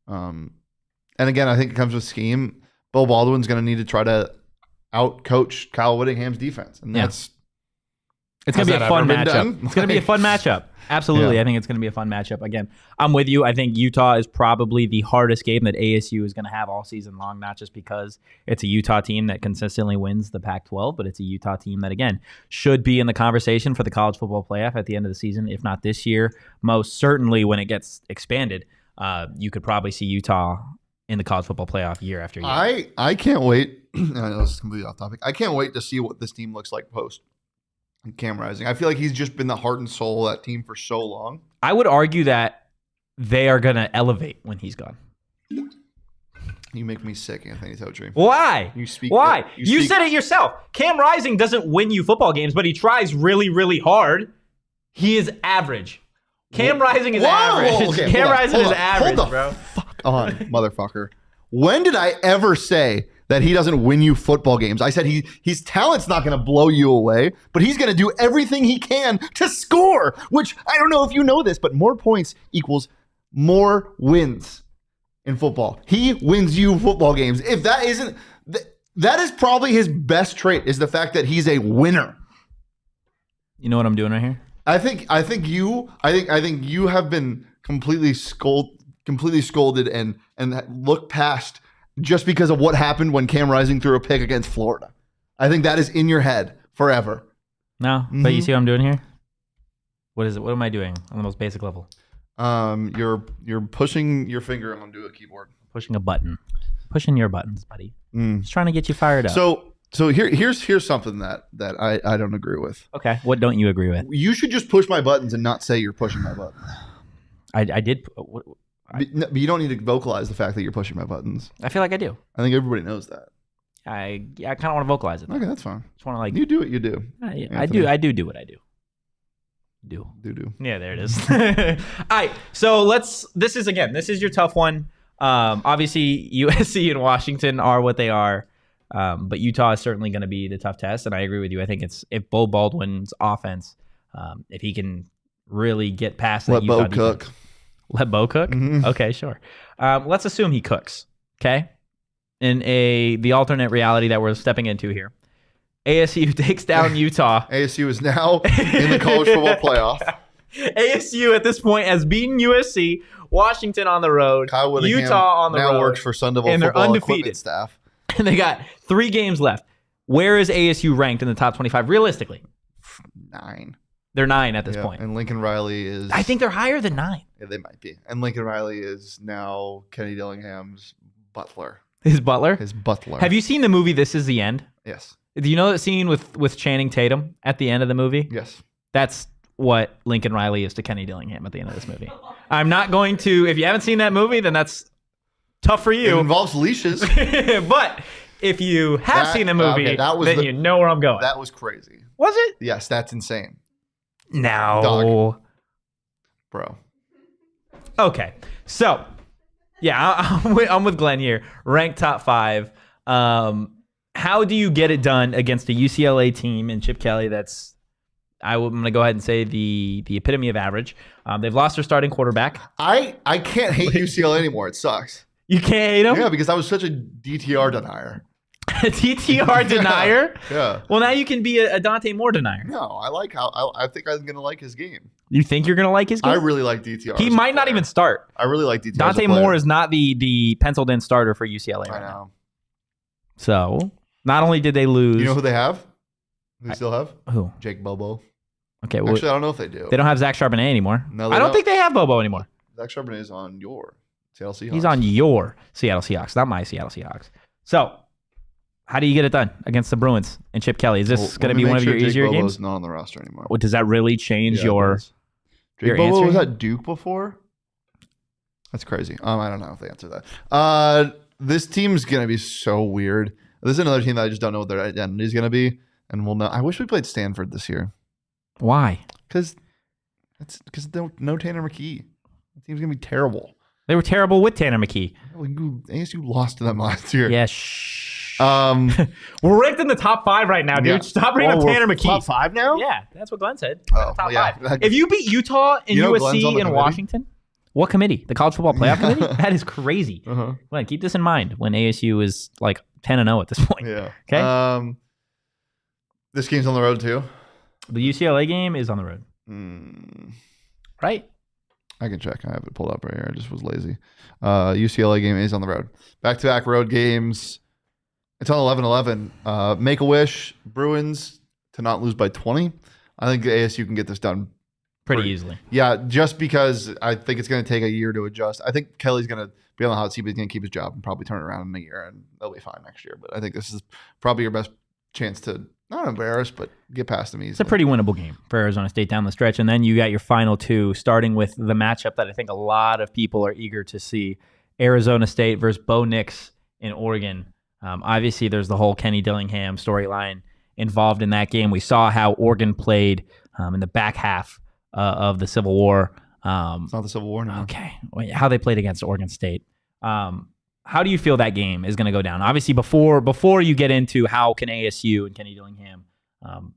And again, I think it comes with scheme. Bill Baldwin's going to need to try to out-coach Kyle Whittingham's defense, and it's going to be a fun matchup. It's going to be a fun matchup. Absolutely. Yeah. I think it's going to be a fun matchup. Again, I'm with you. I think Utah is probably the hardest game that ASU is going to have all season long, not just because it's a Utah team that consistently wins the Pac-12, but it's a Utah team that, again, should be in the conversation for the college football playoff at the end of the season, if not this year. Most certainly when it gets expanded, you could probably see Utah in the college football playoff year after year. I can't wait. I know this is completely off topic. I can't wait to see what this team looks like post Cam Rising. I feel like he's just been the heart and soul of that team for so long. I would argue that they are going to elevate when he's gone. You make me sick, Anthony Totri. Why? Why? You said it yourself. Cam Rising doesn't win you football games, but he tries really, really hard. He is average. Cam Rising is average. Okay, Cam Rising is average, hold the bro. Fuck on, motherfucker. When did I ever say that he doesn't win you football games? I said his talent's not going to blow you away, but he's going to do everything he can to score, which I don't know if you know this, but more points equals more wins in football. He wins you football games. If that isn't, that is probably his best trait, is the fact that he's a winner. You know what I'm doing right here? I think you have been completely scolded and looked past just because of what happened when Cam Rising threw a pick against Florida. I think that is in your head forever. No, but you see what I'm doing here? What is it? What am I doing on the most basic level? You're pushing your finger onto a keyboard. Pushing a button. Pushing your buttons, buddy. Just trying to get you fired up. So here's something that I don't agree with. Okay, what don't you agree with? You should just push my buttons and not say you're pushing my buttons. I did. But you don't need to vocalize the fact that you're pushing my buttons. I feel like I do. I think everybody knows that. I kind of want to vocalize it, though. Okay, that's fine. Just want to like you do what you do. I do what I do. Do. Yeah, there it is. All right, so this is your tough one. Obviously, USC and Washington are what they are. But Utah is certainly going to be the tough test, and I agree with you. I think it's if Bo Baldwin's offense, if he can really get past that Utah defense. Let Bo cook. Let Bo cook? Mm-hmm. Okay, sure. Let's assume he cooks, okay? In the alternate reality that we're stepping into here. ASU takes down Utah. ASU is now in the college football playoff. ASU at this point has beaten USC, Washington on the road, Utah on the road. Now works for Sun Devil and football they're undefeated staff. And they got 3 games left. Where is ASU ranked in the top 25 realistically? 9. They're 9 at this point. And Lincoln Riley is... I think they're higher than 9. Yeah, they might be. And Lincoln Riley is now Kenny Dillingham's butler. His butler? His butler. Have you seen the movie This Is the End? Yes. Do you know that scene with Channing Tatum at the end of the movie? Yes. That's what Lincoln Riley is to Kenny Dillingham at the end of this movie. I'm not going to... If you haven't seen that movie, then that's tough for you. It involves leashes. But if you have seen a movie, then you know where I'm going. That was crazy. Was it? Yes, that's insane. No. Dog. Bro. Okay. So, yeah, I'm with Glenn here. Ranked top 5. How do you get it done against a UCLA team and Chip Kelly that's, I'm going to go ahead and say the epitome of average. They've lost their starting quarterback. I can't hate UCLA anymore. It sucks. You can't hate them? Yeah, because I was such a DTR denier. A DTR denier? Yeah. Well, now you can be a Dante Moore denier. No, I like how I think I'm gonna like his game. You think you're gonna like his game? I really like DTR. He might not even start. I really like DTR. Dante Moore is not the penciled in starter for UCLA right now. So not only did they lose, you know who they have? They still have who? Jake Bobo. Okay, well, actually, I don't know if they do. They don't have Zach Charbonnet anymore. No, I don't think they have Bobo anymore. Zach Charbonnet is on your Seattle Seahawks. He's on your Seattle Seahawks, not my Seattle Seahawks. So, how do you get it done against the Bruins and Chip Kelly? Is this going to be one of your easier Jake games? Bobo's not on the roster anymore. Well, does that really change your Jake Bobo answer? was at Duke before? That's crazy. I don't know if they answer that. This team's going to be so weird. This is another team that I just don't know what their identity is going to be. And we'll know. I wish we played Stanford this year. Why? Because no Tanner McKee. The team's going to be terrible. They were terrible with Tanner McKee. ASU lost to them last year. Yeah, we're ranked in the top 5 right now, dude. Yeah. Stop bringing up Tanner McKee. Top 5 now? Yeah, that's what Glenn said. Oh, top yeah. 5. If you beat Utah and USC and Washington, what committee? The College Football Playoff Committee? That is crazy. Glenn, keep this in mind when ASU is like 10-0 at this point. Yeah. Okay. This game's on the road too. The UCLA game is on the road. Right? I can check. I have it pulled up right here. I just was lazy. UCLA game is on the road. Back-to-back road games. It's on 11-11. Make-A-Wish, Bruins to not lose by 20. I think ASU can get this done pretty easily. Yeah, just because I think it's going to take a year to adjust. I think Kelly's going to be on the hot seat, but he's going to keep his job and probably turn it around in a year, and they'll be fine next year. But I think this is probably your best chance to not embarrass, but get past them easily. It's a pretty winnable game for Arizona State down the stretch. And then you got your final 2, starting with the matchup that I think a lot of people are eager to see. Arizona State versus Bo Nix in Oregon. Obviously, there's the whole Kenny Dillingham storyline involved in that game. We saw how Oregon played in the back half of the Civil War. It's not the Civil War anymore. Okay. How they played against Oregon State. How do you feel that game is going to go down? Obviously, before you get into how can ASU and Kenny Dillingham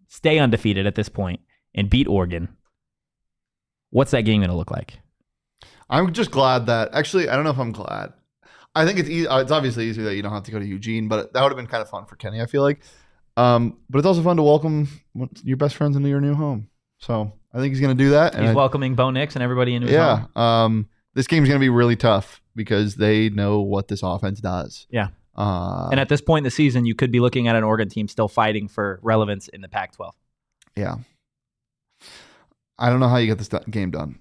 stay undefeated at this point and beat Oregon, what's that game going to look like? I'm just glad that – actually, I don't know if I'm glad. I think it's obviously easier that you don't have to go to Eugene, but that would have been kind of fun for Kenny, I feel like. But it's also fun to welcome your best friends into your new home. So I think he's going to do that. He's welcoming Bo Nix and everybody into his home. Yeah. This game's going to be really tough because they know what this offense does. Yeah. And at this point in the season, you could be looking at an Oregon team still fighting for relevance in the Pac-12. Yeah. I don't know how you get this game done.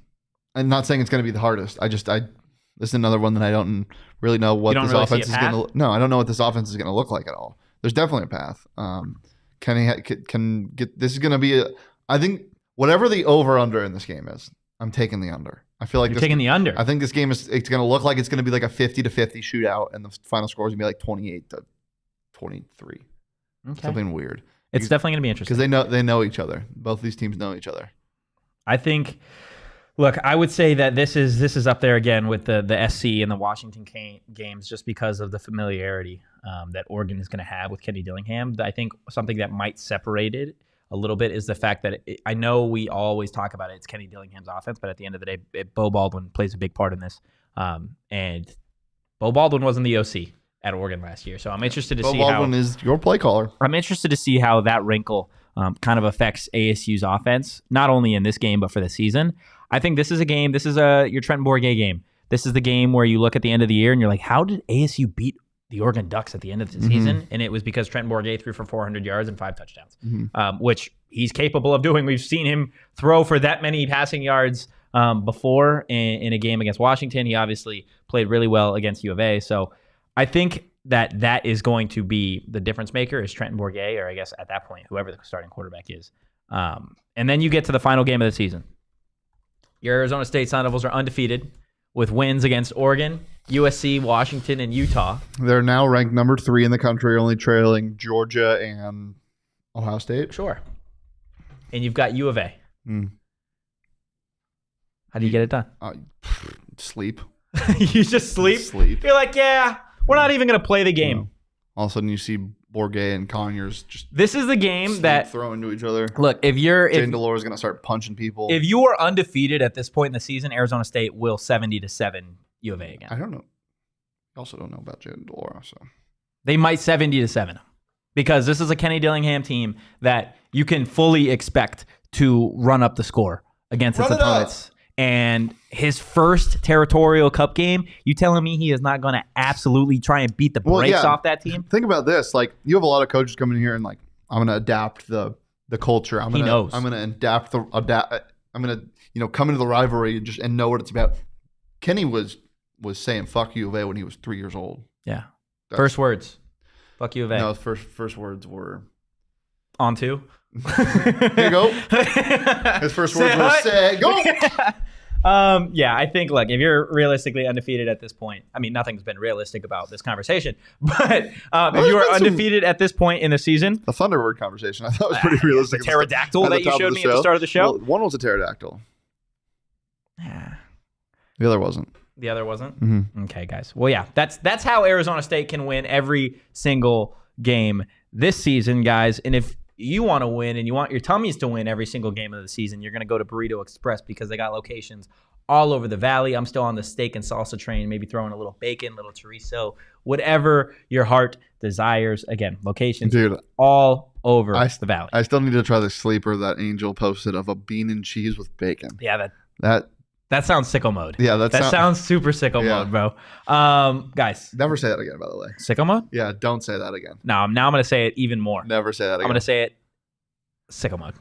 I'm not saying it's going to be the hardest. this is another one that I don't really know what this offense is going to. No, I don't know what this offense is going to look like at all. There's definitely a path. Kenny can get. This is going to be. I think whatever the over/under in this game is, I'm taking the under. I feel like you're taking the under. I think this game is. It's going to look like it's going to be like a 50-50 shootout, and the final score is going to be like 28-23. Okay. Something weird. It's definitely going to be interesting because they know each other. Both these teams know each other. I think. Look, I would say that this is up there again with the SC and the Washington games just because of the familiarity that Oregon is going to have with Kenny Dillingham. I think something that might separate it a little bit is the fact that I know we always talk about it's Kenny Dillingham's offense, but at the end of the day, Bo Baldwin plays a big part in this. And Bo Baldwin wasn't the OC at Oregon last year, so I'm interested to see how... Bo Baldwin is your play caller. I'm interested to see how that wrinkle kind of affects ASU's offense, not only in this game, but for the season. I think this is a game, your Trenton Bourguet game. This is the game where you look at the end of the year and you're like, how did ASU beat the Oregon Ducks at the end of the season? And it was because Trenton Bourguet threw for 400 yards and 5 touchdowns, which he's capable of doing. We've seen him throw for that many passing yards before in a game against Washington. He obviously played really well against U of A. So I think that is going to be the difference maker is Trenton Bourguet, or I guess at that point, whoever the starting quarterback is. And then you get to the final game of the season. Your Arizona State Sun Devils are undefeated with wins against Oregon, USC, Washington, and Utah. They're now ranked number 3 in the country, only trailing Georgia and Ohio State. Sure. And you've got U of A. How do you get it done? Sleep. You just sleep? Sleep. You're like, yeah, we're not even going to play the game. No. All of a sudden you see Bourguet and Conyers just this is the game that throw into each other. Look, if Delore is going to start punching people. If you are undefeated at this point in the season, Arizona State will 70-7 U of A again. I don't know. I also don't know about Jaden Delore, so they might 70-7 because this is a Kenny Dillingham team that you can fully expect to run up the score against its opponents. And his first territorial cup game, you telling me he is not going to absolutely try and beat the brakes off that team? Think about this. Like, you have a lot of coaches coming here and like, I'm going to adapt the culture. I'm going to adapt I'm going to, come into the rivalry and know what it's about. Kenny was saying "fuck U of A" when he was 3 years old. Yeah. First words. Fuck U of A. No, first words were on to. Here you go. His first words were "say go." Yeah, I think, look, if you're realistically undefeated at this point, I mean, nothing's been realistic about this conversation, but if you are undefeated at this point in the season. The Thunderbird conversation, I thought was pretty realistic. The pterodactyl that you showed me at the start of the show? Well, one was a pterodactyl. Yeah. The other wasn't. The other wasn't? Mm-hmm. Okay, guys. Well, yeah, that's how Arizona State can win every single game this season, guys. And if you want to win and you want your tummies to win every single game of the season, you're going to go to Burrito Express because they got locations all over the valley. I'm still on the steak and salsa train, maybe throwing a little bacon, little chorizo, whatever your heart desires. Again, locations all over the valley. I still need to try the sleeper that Angel posted of a bean and cheese with bacon. Yeah, that sounds sicko mode. Yeah, that sounds super sicko mode, bro. Guys. Never say that again, by the way. Sicko mode? Yeah, don't say that again. No, now I'm going to say it even more. Never say that again. I'm going to say it sicko mode.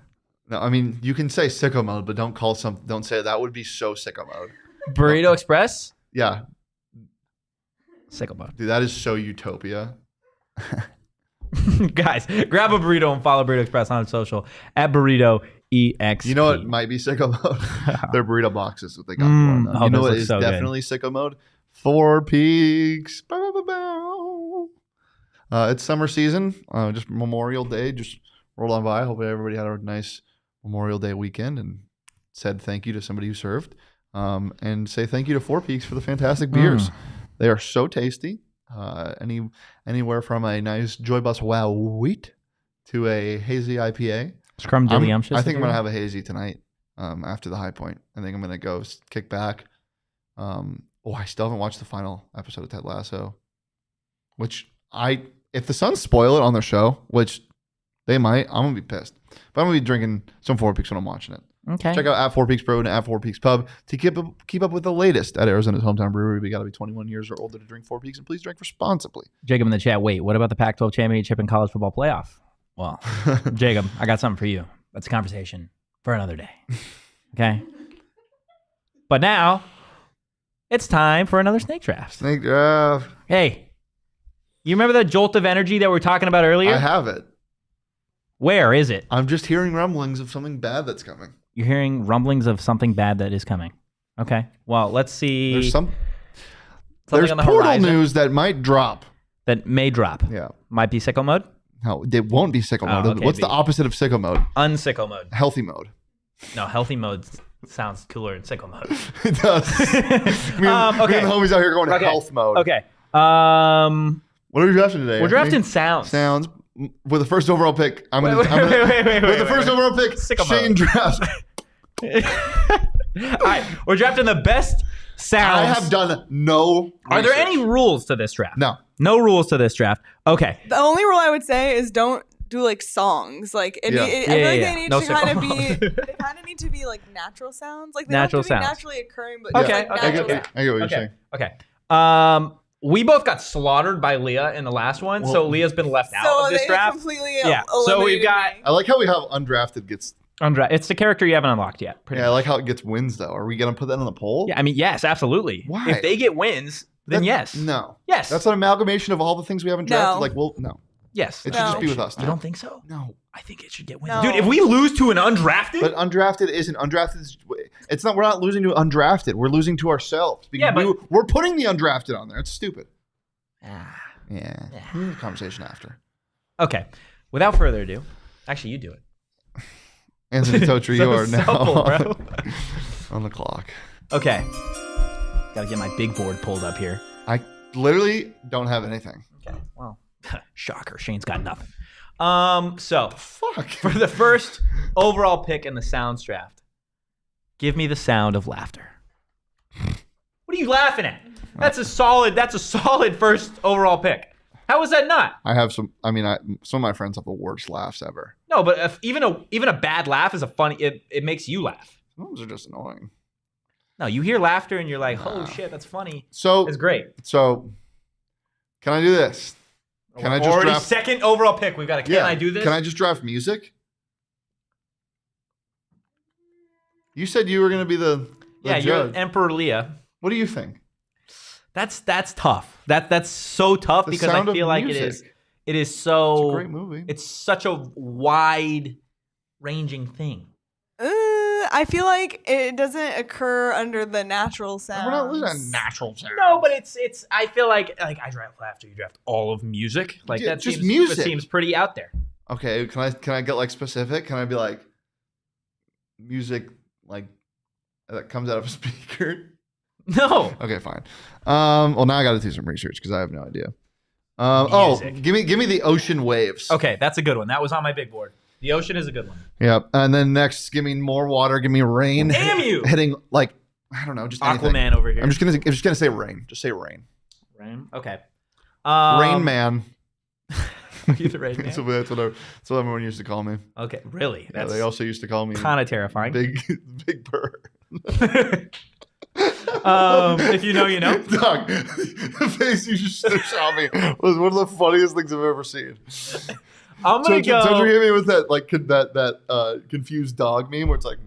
No, I mean, you can say sicko mode, but don't say that would be so sicko mode. Burrito Express? Yeah. Sicko mode. Dude, that is so utopia. Guys, grab a burrito and follow Burrito Express on social at Burrito EXP. You know what might be sicko mode? Their burrito boxes that they got going on. You know what is so definitely sicko mode? 4 Peaks. It's summer season. Just Memorial Day just rolled on by. Hopefully everybody had a nice Memorial Day weekend and said thank you to somebody who served. And say thank you to 4 Peaks for the fantastic beers. They are so tasty. Anywhere from a nice Joy Bus Wow Wheat to a hazy IPA. Scrum Dillingham. I think I'm gonna have a hazy tonight. After the high point, I think I'm gonna go kick back. I still haven't watched the final episode of Ted Lasso, which if the Suns spoil it on their show, which they might, I'm gonna be pissed. But I'm gonna be drinking some 4 Peaks when I'm watching it. Okay. Check out at 4 Peaks Brew and at 4 Peaks Pub to keep up with the latest at Arizona's hometown brewery. We got to be 21 years or older to drink 4 Peaks, and please drink responsibly. Jacob in the chat. Wait, what about the Pac-12 championship and college football playoff? Well, Jacob, I got something for you. That's a conversation for another day. Okay. But now it's time for another snake draft. Snake draft. Hey, you remember that jolt of energy that we were talking about earlier? I have it. Where is it? I'm just hearing rumblings of something bad that's coming. You're hearing rumblings of something bad that is coming. Okay. Well, let's see. There's on the portal horizon news that might drop. That may drop. Yeah. Might be sicko mode? No, it won't be sicko mode. Okay, What's the opposite of sicko mode? Unsicko mode. Healthy mode. No, healthy mode sounds cooler than sicko mode. It does. me and the homies out here going health mode. Okay. What are we drafting today? We're drafting sounds. Sounds. With the first overall pick, wait. With the first overall pick, Shane drafts. All right, we're drafting the best sounds. I have done no Are there any rules to this draft? No. No rules to this draft. Okay. The only rule I would say is don't do like songs. Like I feel like they need to kind of be. They kind of need to be like natural sounds. Like they natural don't have to be sounds. naturally occurring, but Okay. just, like, natural sounds. I get what you're saying. Okay. We both got slaughtered by Leah in the last one, so Leah's been left out of this draft. Completely So we've got. I like how we have undrafted gets. It's the character you haven't unlocked yet. I like how it gets wins though. Are we gonna put that on the poll? Yeah, I mean, yes, absolutely. Why? If they get wins, then yes. No. Yes. That's an amalgamation of all the things we haven't drafted. No. Like, no. Yes. It should just be with us. You don't think so? No. I think it should get wins. No. Dude, if we lose to an undrafted. But undrafted isn't. Undrafted is. It's not. We're not losing to undrafted. We're losing to ourselves. Because we're putting the undrafted on there. It's stupid. Yeah. Conversation after. Okay. Without further ado, actually, you do it. Anthony Totri, you are now bro. on the clock. Okay. Got to get my big board pulled up here. I literally don't have anything. Okay. Well, shocker. Shane's got nothing. So Fuck. for the first overall pick in the sounds draft, give me the sound of laughter. What are you laughing at? That's a solid first overall pick. How was that not? I have some. I mean, some of my friends have the worst laughs ever. No, but if even a bad laugh is a funny. It makes you laugh. Some of those are just annoying. No, you hear laughter and you're like, "Oh shit, that's funny." So it's great. So, can I do this? Can I just already draft second overall pick? We've got a. Can I do this? Can I just draft music? You said you were going to be the yeah, judge. you're Emperor Leah. What do you think? That's tough. That's so tough because I feel like it is so. It's a great movie. It's such a wide ranging thing. I feel like it doesn't occur under the natural sounds. We're not listening to natural sounds. No, but it's. I feel like I draft after you draft all of music. Like that just seems, music. That seems pretty out there. Okay, can I get like specific? Can I be like music like that comes out of a speaker? No. Okay, fine. Well, now I got to do some research because I have no idea. Give me the ocean waves. Okay, that's a good one. That was on my big board. The ocean is a good one. Yep. And then next, give me more water. Give me rain. Damn you! Hitting like I don't know, just Aquaman anything. over here. I'm just gonna say rain. Just say rain. Rain. Okay. Rain Man. You the Rain Man? That's what everyone used to call me. Okay, really? Yeah, they also used to call me kind of terrifying. Big Bird. If you know, you know. Doug, the face you just shot me was one of the funniest things I've ever seen. I'm gonna go. Don't you hit me with that confused dog meme where it's like,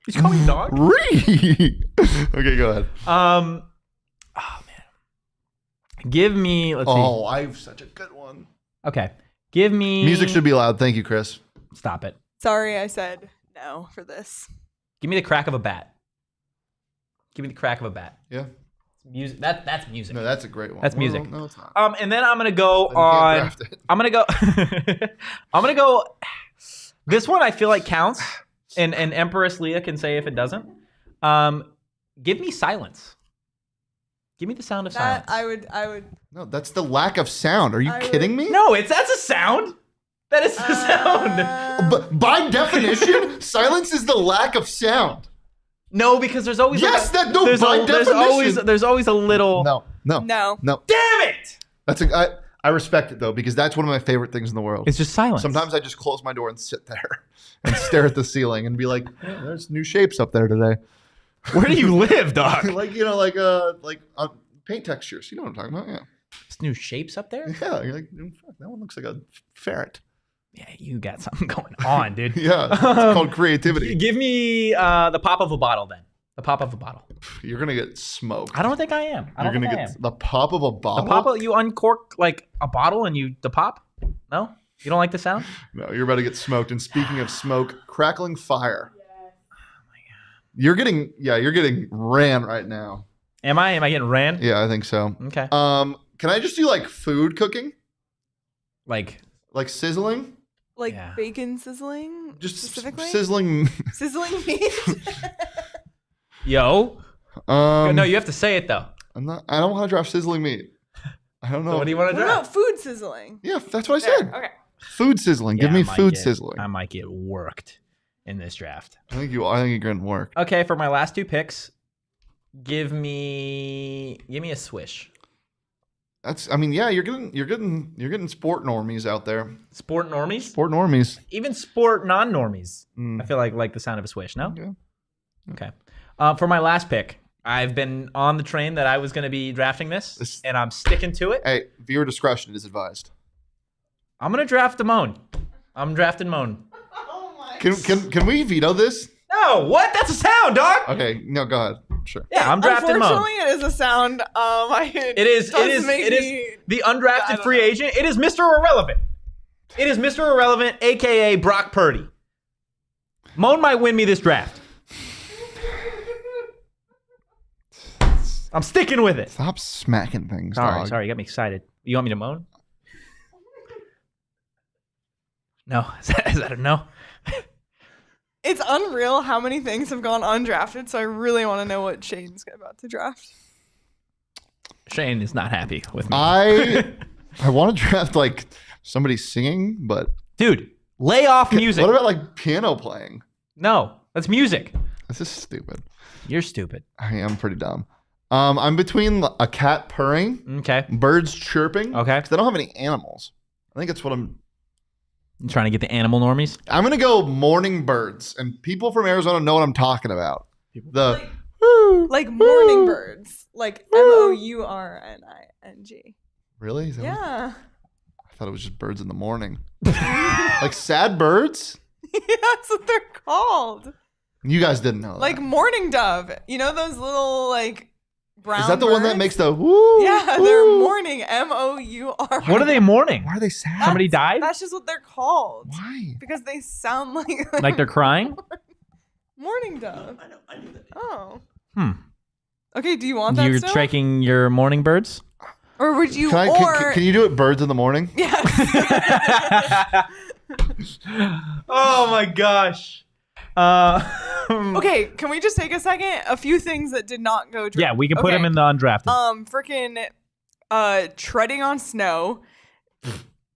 he's calling me dog. Okay, go ahead. Oh man, give me. Let's see. Oh, I have such a good one. Okay, give me. Music should be loud. Thank you, Chris. Stop it. Sorry, I said no for this. Give me the crack of a bat. Give me the crack of a bat. Yeah. Music. That's music. No, that's a great one. That's music. No, it's not. And then I'm gonna go on. I'm gonna go. I'm gonna go. This one I feel like counts, and Empress Leah can say if it doesn't. Give me silence. Give me the sound of silence. I would. No, that's the lack of sound. Are you kidding me? No, that's a sound. That is the sound. But by definition, silence is the lack of sound. No, because there's always definition. There's always a little. No. Damn it! I respect it though because that's one of my favorite things in the world. It's just silence. Sometimes I just close my door and sit there and stare at the ceiling and be like, oh, "There's new shapes up there today." Where do you live, dog? like paint textures. You know what I'm talking about? Yeah. There's new shapes up there. Yeah, you're like, that one looks like a ferret. Yeah, you got something going on, dude. Yeah, it's called creativity. Give me the pop of a bottle, then. The pop of a bottle. You're gonna get smoked. I don't think I am. You're gonna get the pop of a bottle. The pop of, you uncork like a bottle and the pop. No, you don't like the sound. No, you're about to get smoked. And speaking of smoke, crackling fire. Yes. Oh my god. You're getting ran right now. Am I getting ran? Yeah, I think so. Okay. Can I just do like food cooking? Like sizzling? Like bacon sizzling? Just specifically? Sizzling meat? Yo. No, you have to say it though. I don't want to draft sizzling meat. I don't know. So what do you want to draft? What about food sizzling? Yeah, that's what I said. Okay. Food sizzling. Give me food sizzling. I might get worked in this draft. I think you're getting worked. Okay, for my last two picks, give me a swish. You're getting sport normies out there. Sport normies? Sport normies. Even sport non-normies. I feel like the sound of a swish, no? Yeah. Okay. For my last pick, I've been on the train that I was going to be drafting this, and I'm sticking to it. Hey, viewer discretion is advised. I'm going to draft Damone. I'm drafting Moan. Oh my Can we veto this? No, what? That's a sound, dog. Okay, no, go ahead. Sure. Yeah, I'm drafting Moan. Unfortunately, it is a sound. It is the undrafted free agent. It is Mr. Irrelevant. It is Mr. Irrelevant, a.k.a. Brock Purdy. Moan might win me this draft. I'm sticking with it. Stop smacking things, dog. Sorry, you got me excited. You want me to moan? No. Is that a no? It's unreal how many things have gone undrafted, so I really want to know what Shane's about to draft. Shane is not happy with me. I want to draft like somebody singing, but dude, lay off music. What about like piano playing? No, that's music. This is stupid. You're stupid. I am pretty dumb. I'm between a cat purring, okay, birds chirping, okay, because I don't have any animals. I think that's what I'm trying to get the animal normies. I'm gonna go morning birds, and people from Arizona know what I'm talking about. Like morning birds, like MOURNING. Really? Yeah. I thought it was just birds in the morning. Like sad birds? Yeah, that's what they're called. You guys didn't know that. Like mourning dove. You know those little like brown Is that the birds? one that makes the woo? Yeah, woo? they're mourning. M-O-U-R. What are they mourning? Why are they sad? Somebody died? That's just what they're called. Why? Because they sound like Like they're crying? mourning dove. I knew that. Oh. Okay, do you want that You're still? tracking your morning birds? Or would you Can you do it birds in the morning? Yes. Oh my gosh. Okay, can we just take a second? A few things that did not go Yeah, we can put them in the undrafted. Freaking treading on snow.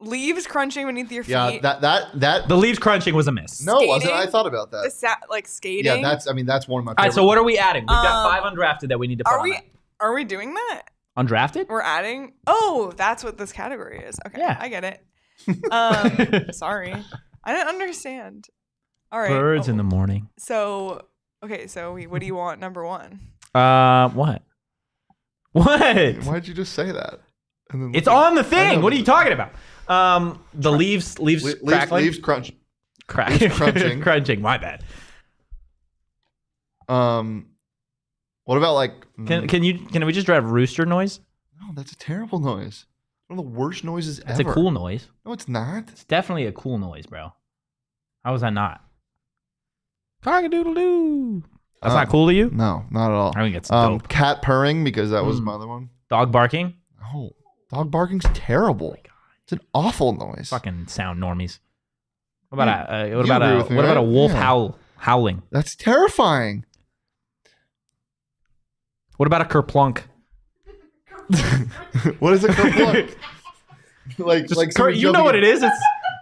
Leaves crunching beneath your feet. Yeah, that the leaves crunching was a miss. No, it wasn't. I thought about that. Like skating. Yeah, that's one of my favorites. All right, so what are we adding? We've got 5 undrafted that we need to put Are we doing that? Undrafted? We're adding? Oh, that's what this category is. Okay, yeah. I get it. Sorry. I didn't understand. All right. Birds in the morning. So, okay, so what do you want number 1? What? Why'd you just say that? And then it's on the thing. What are you talking about? The leaves crackling. Leaves crunch. Leaves crunching. Crunching. My bad. What about like? Can we just drive rooster noise? No, that's a terrible noise. One of the worst noises ever. It's a cool noise. No, it's not. It's definitely a cool noise, bro. How is that not? Cock-a-doodle-doo. That's not cool to you? No, not at all. I think it's dope. Cat purring, because that was my other one. Dog barking? No, dog barking's terrible. It's an awful noise. Fucking sound normies. What about a wolf howling? That's terrifying. What about a kerplunk? What is a kerplunk? You know what it is?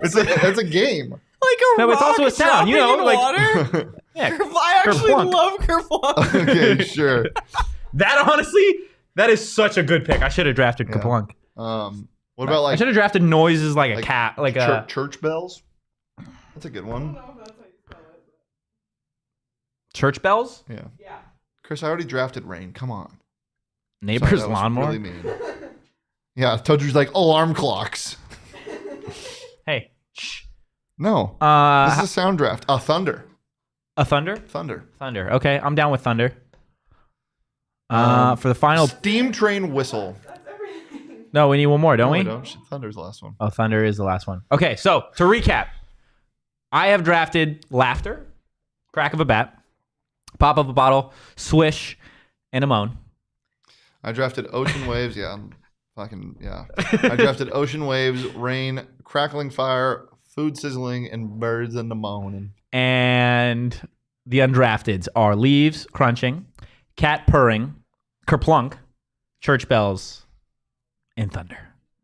It's a game. Like a no, rock it's also a sound. You know, like water? yeah. I actually love kerplunk. Okay, sure. That honestly, that is such a good pick. I should have drafted kerplunk. What about I should have drafted noises like a cat, like a church bells. That's a good one. Church bells. Yeah. Chris, I already drafted rain. Come on. Neighbor's lawnmower. Really mean. Yeah, told you like alarm clocks. Hey. Shh. No. This is a sound draft. Thunder. A thunder? Thunder. Okay, I'm down with thunder. For the final steam train whistle. No, we need one more, don't we? Don't. Thunder's the last one. Oh, thunder is the last one. Okay, so to recap, I have drafted laughter, crack of a bat, pop of a bottle, swish, and a moan. I drafted ocean waves. Yeah, I drafted ocean waves, rain, crackling fire, food sizzling, and birds in the moaning. And the undrafteds are leaves crunching, cat purring, kerplunk, church bells, and thunder.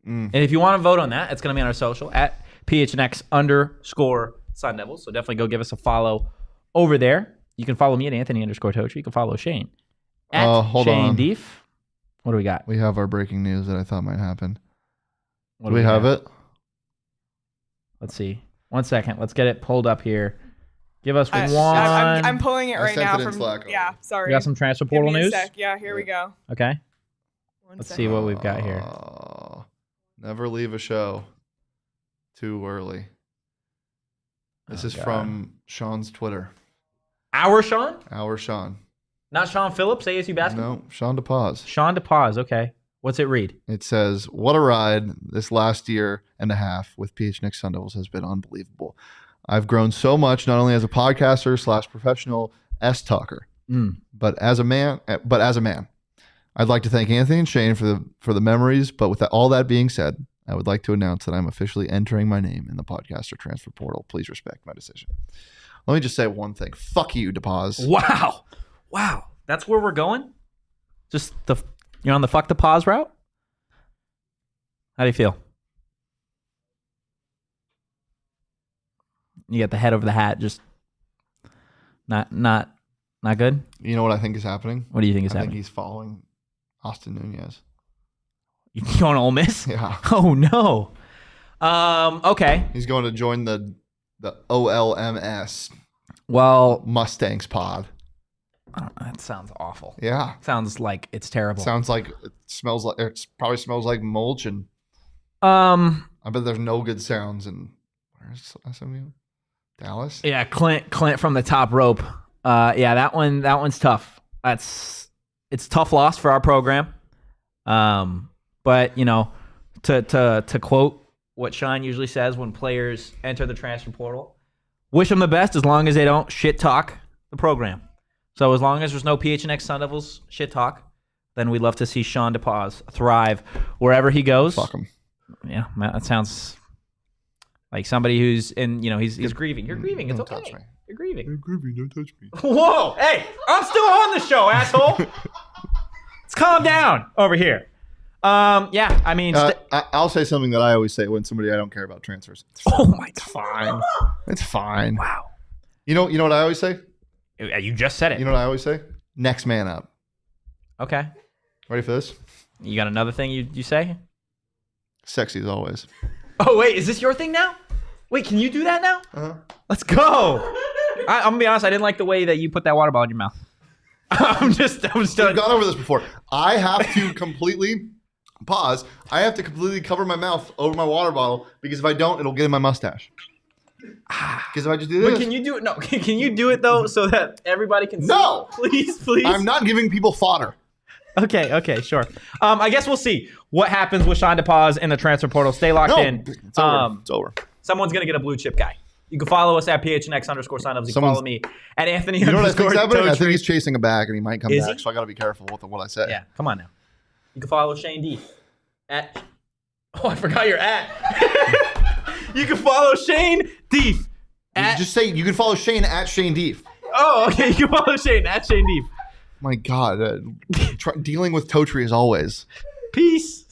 And if you want to vote on that, it's going to be on our social at PHNX_Sun Devils. So definitely go give us a follow over there. You can follow me at Anthony_Totri. You can follow Shane at Shane Deef. What do we got? We have our breaking news that I thought might happen. Do we have it? Let's see. 1 second. Let's get it pulled up here. Give us one. I'm pulling it right now from Slack. Yeah, sorry. We got some transfer portal news. Yeah, here we go. Okay. Let's see what we've got here. Never leave a show too early. This is from Sean's Twitter. Our Sean? Our Sean. Not Sean Phillips, ASU basketball? No, Sean DePaz. Sean DePaz, okay. What's it read? It says, what a ride this last year and a half with PHNX Sun Devils has been unbelievable. I've grown so much, not only as a podcaster / professional S-talker, but as a man. I'd like to thank Anthony and Shane for the memories, but with all that being said, I would like to announce that I'm officially entering my name in the podcaster transfer portal. Please respect my decision. Let me just say one thing. Fuck you, DePaz. Wow. That's where we're going? Just you're on the fuck DePaz route? How do you feel? You got the head over the hat, just not good? You know what I think is happening? What do you think is happening? I think he's following Austin Nunez. You going to Ole Miss? Yeah. Oh, no. Okay. He's going to join the OLMS. Well, Mustangs pod. That sounds awful. Yeah. Sounds like it's terrible. Sounds like it probably smells like mulch, and I bet there's no good sounds in where's SMU? Dallas? Yeah, Clint from the top rope Yeah, that one's tough. It's a tough loss for our program. But to quote what Sean usually says when players enter the transfer portal, wish them the best as long as they don't shit talk the program. So as long as there's no PHNX Sun Devils shit talk, then we'd love to see Sean DePaz thrive wherever he goes. Fuck him. Yeah, that sounds like somebody who's he's grieving. You're grieving. It's okay. Touch me. You're grieving. I'm grieving. Don't touch me. Whoa! Hey, I'm still on the show, asshole. Let's calm down over here. Yeah, I mean, I'll say something that I always say when somebody I don't care about transfers. Oh my God. It's fine. It's fine. Wow. You know what I always say? You just said it. You know what I always say? Next man up. Okay. Ready for this? You got another thing you say? Sexy as always. Oh wait, is this your thing now? Wait, can you do that now? Uh-huh. Let's go. I'm gonna be honest. I didn't like the way that you put that water bottle in your mouth. I'm just done. We've gone over this before. I have to completely pause. I have to completely cover my mouth over my water bottle because if I don't, it'll get in my mustache. Because if I just do this. But can you do it? No. Can you do it though so that everybody can see? No. Please. I'm not giving people fodder. Okay, sure. I guess we'll see what happens with Sean DePaz in the transfer portal. Stay locked in. It's over. It's over. Someone's going to get a blue chip guy. You can follow us at PHNX_Sun Devils. You can follow me at Anthony. You know what I think's happening? I think he's chasing a bag and he might come back. So I got to be careful with what I say. Yeah, come on now. You can follow Shane D at. Oh, I forgot your at. You can follow Shane Deef. Just say you can follow Shane at Shane Deef. Oh, okay. You can follow Shane at Shane Deef. My God, dealing with Totri as always. Peace.